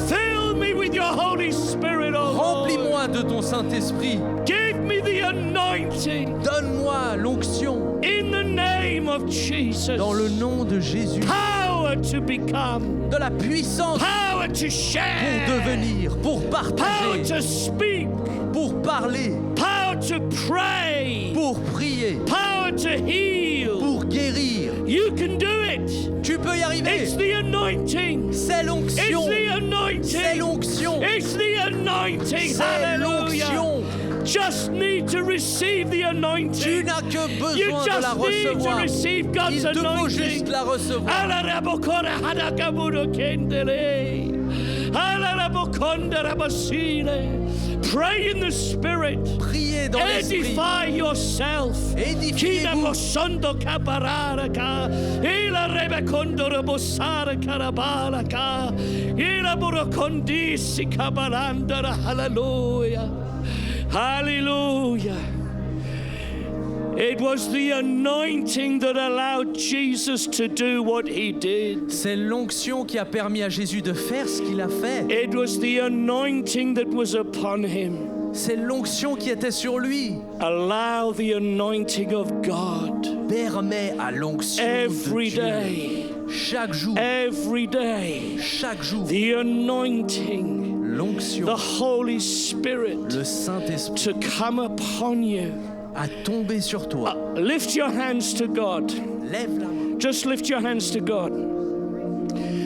Fill me with your Holy Spirit, oh Lord. Remplis-moi de ton Saint-Esprit. Give me the anointing Donne-moi l'onction in the name of Jesus. dans le nom de Jésus. Power to become, De la puissance power to pour share, devenir, pour power partager, to speak, pour parler, power to pray, pour prier, power to heal. pour guérir. You can do it. Tu peux y arriver. It's the anointing. C'est It's l'onction. the C'est anointing. l'onction. It's the anointing. C'est Hallelujah. l'onction. Just need to receive the Tu anointing. n'as que You besoin de la just need to recevoir. receive God's Il te faut anointing. juste la recevoir. Alarabokora hadakabudo kendele. Alarabokonda rabasile. Pray in the Spirit. Priez dans l'esprit. Edify yourself. Kina Édifiez-vous. mosondo kabararaka. Ila rebekondo rabosara karabalaka. Ila burokondisi kabarandara. Hallelujah. Hallelujah. It was the anointing that allowed Jesus to do what he did. C'est l'onction qui a permis à Jésus de faire ce qu'il a fait. It was the anointing that was upon him. C'est l'onction qui était sur lui. Allow the anointing of God Permet à l'onction every de Dieu. day, Chaque jour, every day. chaque jour, The anointing, l'onction, the Holy Spirit le Saint-Esprit to come upon you. a tombé sur toi. Lift your hands to God. Lève la main. Just lift your hands to God.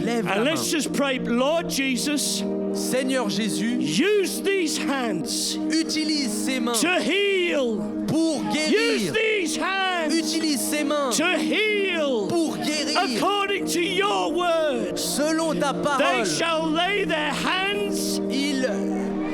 Lève la And let's main. just pray, Lord Jesus, Seigneur Jésus, use these hands utilise ses mains to heal. pour Use guérir. these hands Utilise ses mains to heal. pour guérir. According to your words, Selon ta they parole, shall lay their hands ils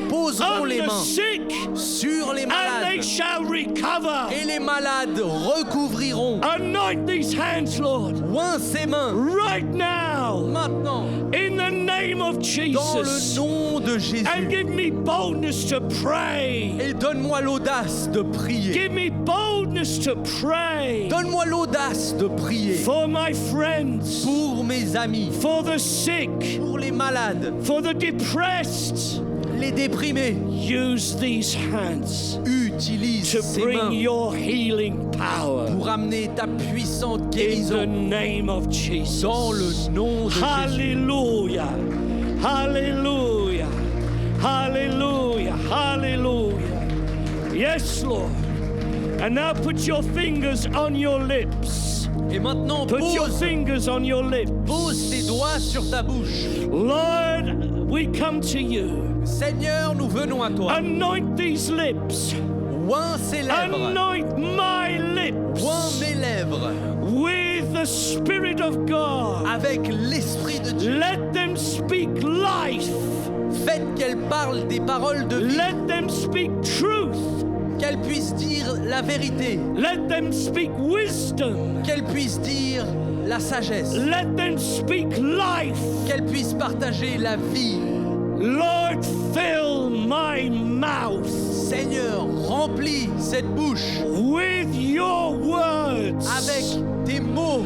poseront on les the mains sick sur les and they malades. shall recover. Et les malades recouvriront. Anoint these hands, Lord, Oins ses mains right now, maintenant in the name of dans le Jesus. nom de And Jésus. give me boldness to pray. Et donne-moi l'audace de prier. Give me boldness to pray Donne-moi l'audace de prier for my friends, pour mes amis, for the sick, pour les malades, for the depressed. les déprimés. Use these hands Utilise to ces bring mains your healing power pour amener ta puissante in the guérison name of Jesus. dans le nom de Jésus. Hallelujah. Hallelujah. Hallelujah. Hallelujah. Yes, Lord. And now put your fingers on your lips. Et maintenant, Put your pose fingers on your lips. tes doigts sur ta bouche. Lord, we come to you. Seigneur, nous venons à toi. Anoint these lips. Oins ses lèvres. Anoint my lips Oins mes lèvres with the Spirit of God. avec l'Esprit de Dieu. Let them speak life. Faites qu'elle parle des paroles de vie, Let them speak truth. qu'elle puisse dire la vérité, Let them speak wisdom. qu'elle puisse dire la sagesse, Let them speak life. qu'elle puisse partager la vie. Lord, fill my mouth Seigneur, remplis cette bouche with your words. avec des mots,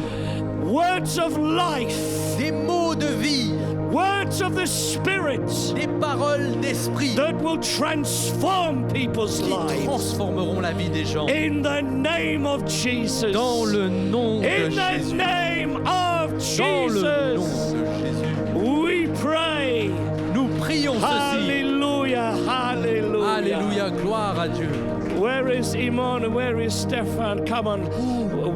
Words of life. des mots de vie, Words of the Spirit des paroles d'esprit that will transform people's qui lives. transformeront la vie des gens. In the name of Jesus. Dans le nom de In the Jésus. name of Dans le nom Jesus. de Jésus. We pray. Nous prions ceci. Hallelujah. Hallelujah. Alléluia. Alléluia, gloire à Dieu. Where is Iman and where is Stefan? Come on.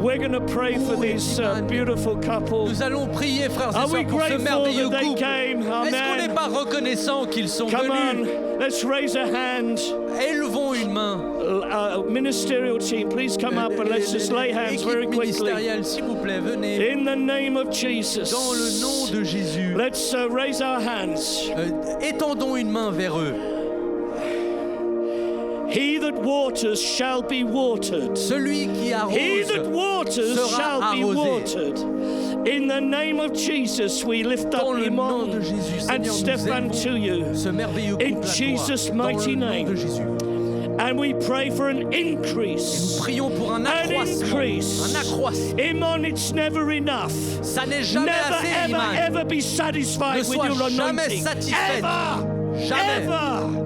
We're going to pray for these beautiful couples. Nous allons prier, frères et Are we sœurs, pour ce grateful merveilleux that they couple. came? Est-ce qu'on n'est Amen. pas reconnaissant qu'ils sont Come venus? on. Let's raise a hand. Élevons une main. Ministerial team, please come up and let's just lay hands very Équipe quickly. ministérielle, s'il vous plaît, venez. In the name of Jesus. Dans le nom de Jésus, Let's raise our hands. étendons une main vers eux. He that waters shall be watered. Celui qui He arrose that waters sera shall be arrosé. watered. In the name of Jesus, we lift up Dans le nom Iman de Jésus, and Seigneur, nous Stefan élevons to you. ce merveilleux In couple à Jesus' toi. Dans mighty le nom name. de Jésus. And we pray for an Nous increase. prions pour un An accroissement. increase. Un accroissement. Iman, it's never enough. Ça n'est jamais Never, assez, ever, Iman. ever be satisfied Ne with sois your jamais anointing. satisfaite. Ever. Jamais. Ever.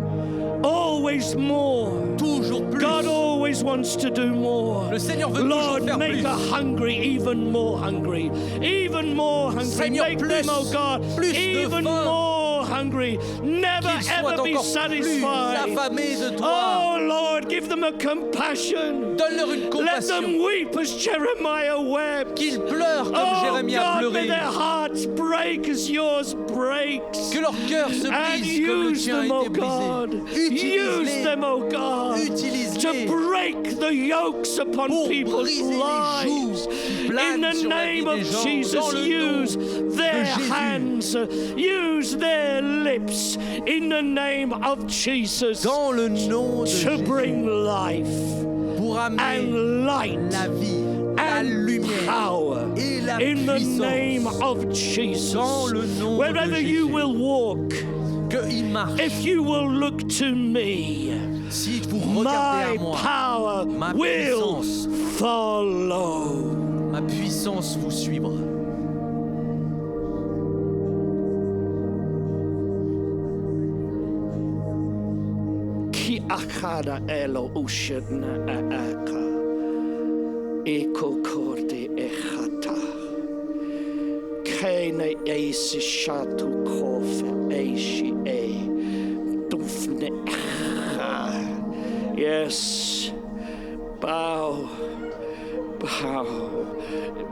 Always more. Toujours plus. God always wants to do more. Le Seigneur veut Lord, toujours faire make plus. her hungry, even more hungry. Even more hungry. Seigneur, make plus, them, oh God, plus de even faim. more hungry. Never Qu'ils soient ever be encore plus satisfied. affamés de toi. Oh Lord, give them a compassion. Donne-leur une Let compassion. them weep as Jeremiah wept. Qu'ils pleurent comme Oh Jérémie a God, may pleuré. their hearts break as yours breaks. Que leur cœur se And brise comme le use tien a them, oh été God. brisé. Use them, oh God. Utilise-les. To break the yokes upon Pour people's briser les lives. jougs qui planent In the sur la vie name of des gens. Jesus, Dans le nom use de their Jésus. hands, use their lips. In the name of Jesus, Dans le nom de to Jésus. bring life Pour amener and light la vie, la and lumière power et la in the name puissance. of Jesus. Dans le nom Wherever de you Jésus. will walk, Qu'il marche. if you will look to me, Si vous regardez my à moi, power ma will puissance. follow. ma puissance vous suivra. Ki akada elo ushedna aaka. Eko korte echata. Kene eisi shatu kofe eishi e. Dufne echa. Yes. Bow. Bow.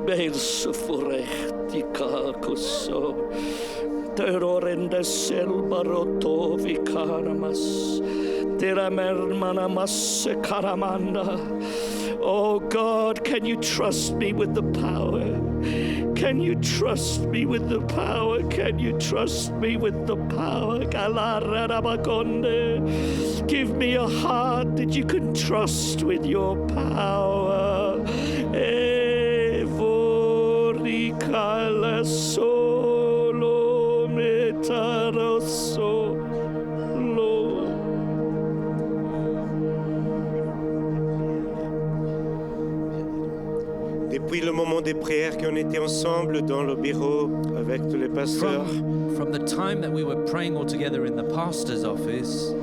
Beil sufurechti kakuso. Terorende selbaroto vikaramas. Tiramermanamas karamanda. Oh God, can you trust me with the power? Can you trust me with the power? Can you trust me with the power? Galararabakonde. Give me a heart that you can trust with your power. Evorikala solo metaroso. Depuis le moment des prières qu'on était ensemble dans le bureau avec tous les pasteurs, From the time that we were praying all together in the pastor's office,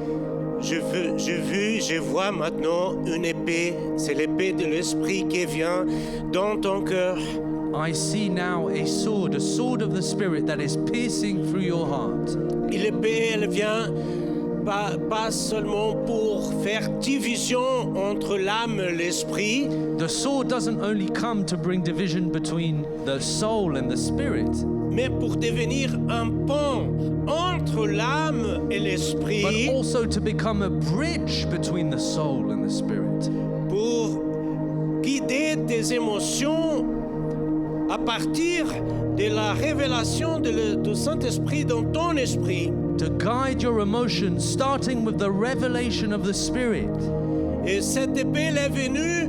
je vois maintenant une épée. C'est l'épée de l'esprit qui vient dans ton cœur. I see now a sword of the Spirit that is piercing through your heart. Et l'épée, elle vient pas seulement pour faire division entre l'âme et l'esprit, The sword doesn't only come to bring division between the soul and the spirit, mais pour devenir un pont entre l'âme et but l'esprit, also to become a bridge between the soul and the spirit, pour guider tes émotions à partir de la révélation du Saint-Esprit dans ton esprit. to guide your emotions, starting with the revelation of the Spirit. Et cette épée, elle est venue,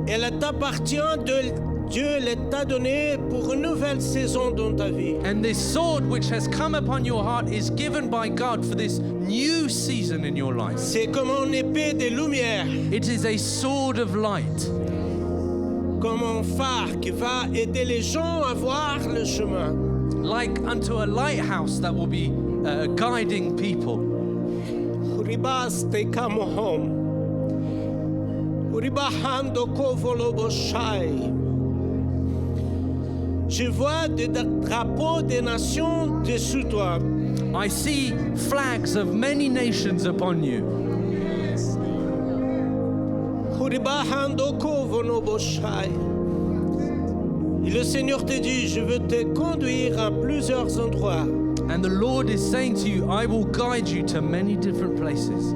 elle t'appartient de Dieu, elle t'a donné pour une nouvelle saison dans ta vie. And this sword which has come upon your heart is given by God for this new season in your life. C'est comme une épée de lumière, It is a sword of light, comme un phare qui va aider les gens à voir le chemin. like unto a lighthouse that will be guiding people. Uribas te kamo home. Uribahando kovolo boshai. Je vois des drapeaux des nations dessous toi. I see flags of many nations upon you. Et le Seigneur te dit, je veux te conduire à plusieurs endroits. And the Lord is saying to you, I will guide you to many different places.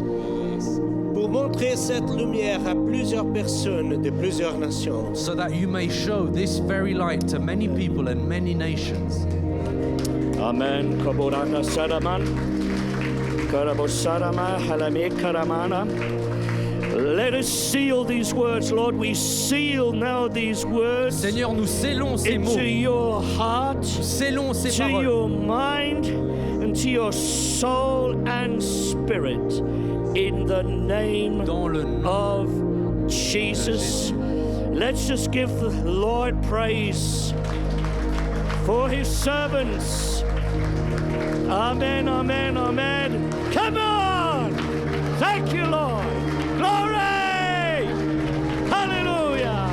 Pour montrer cette lumière à plusieurs personnes de plusieurs nations. So that you may show this very light to many people and many nations. Amen. Kaboraka Saraman. Karabosarama Halame Karamana. Let us seal these words, Lord. We seal now these words Seigneur, nous scellons ces mots. into your heart, Scellons ces to paroles. your mind, and to your soul and spirit. In the name Dans le nom. of Jesus. Let's just give the Lord praise for his servants. Amen, amen, amen. Come on! Thank you, Lord. Glory! Hallelujah!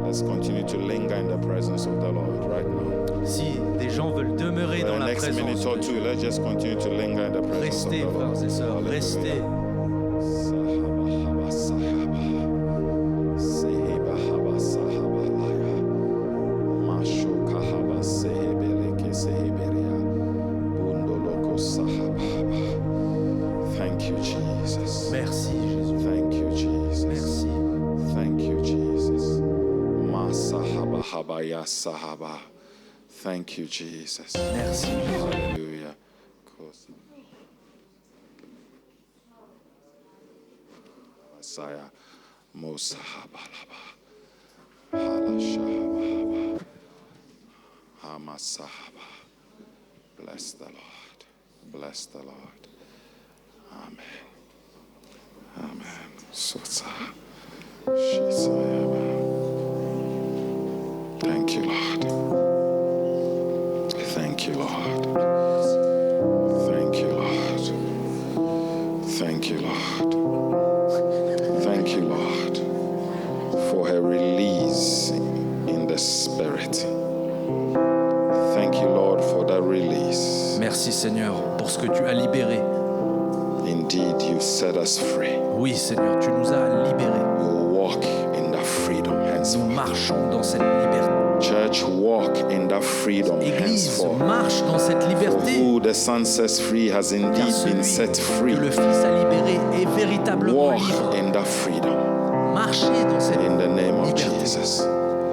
Let's continue to linger in the presence of the Lord right now. Si des gens veulent demeurer For dans the la next minute présence or de two, Dieu, let's just continue to linger in the presence restez, of the Lord. frères et sœurs, Hallelujah. restez. Sahaba, sahaba, seheba, haba, sahaba, laya. Mashoka, haba, sehebeleke, seheberia. Bundoloko, sahaba, haba. Thank you, Jesus. Merci, Jésus. Thank you, Jesus. Merci. Thank you, Jesus. Masahaba, haba, ya, sahaba. Thank you, Jesus. Merci, Jésus. Hallelujah. Messiah, Mosahabalaba, Halashahababa, Hamasahaba. Bless the Lord. Bless the Lord. Amen. Amen. Sotsa. Shisayaba. Thank you, Lord. Thank you, Lord. Thank you, Lord. Thank you, Lord. Thank you, Lord, for her release in the Spirit. Thank you, Lord, for that release. Merci, Seigneur, pour ce que tu as libéré. Indeed, you set us free. Oui, Seigneur, tu nous as libérés. We walk in that freedom Nous henceforth. marchons dans cette liberté. Church, walk in that freedom Église, henceforth. marche dans cette For liberté. who the Son sets free has Car indeed been celui set que free. le Fils a libéré est véritablement Walk libre. in that freedom Marchez dans cette in the name of liberté. Jesus.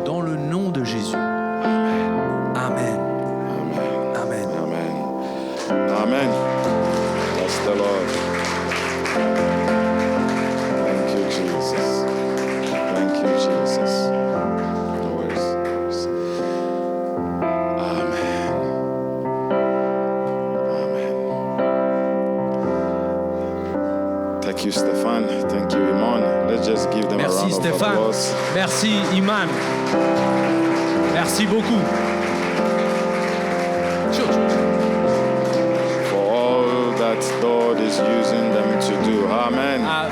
Dans le nom de Jésus. Amen. Amen. Amen. Amen. Amen. Amen. Bless the Lord. Thank you, Jesus. Thank you, Jesus. No worries. Amen. Amen. Thank you, Stefan. Thank you, Iman. Let's just give them a Merci round of Stéphane. applause. Merci Iman. Merci beaucoup. For all that God is using them to do. Amen. Ah,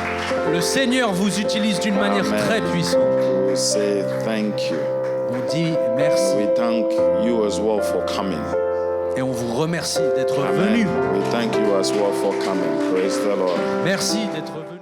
le Seigneur vous utilise d'une manière Amen. très puissante. We say thank you. On dit merci We thank you as well for coming. et on vous remercie d'être Amen. venu. We thank you as well for coming. Praise the Lord. Merci d'être venu.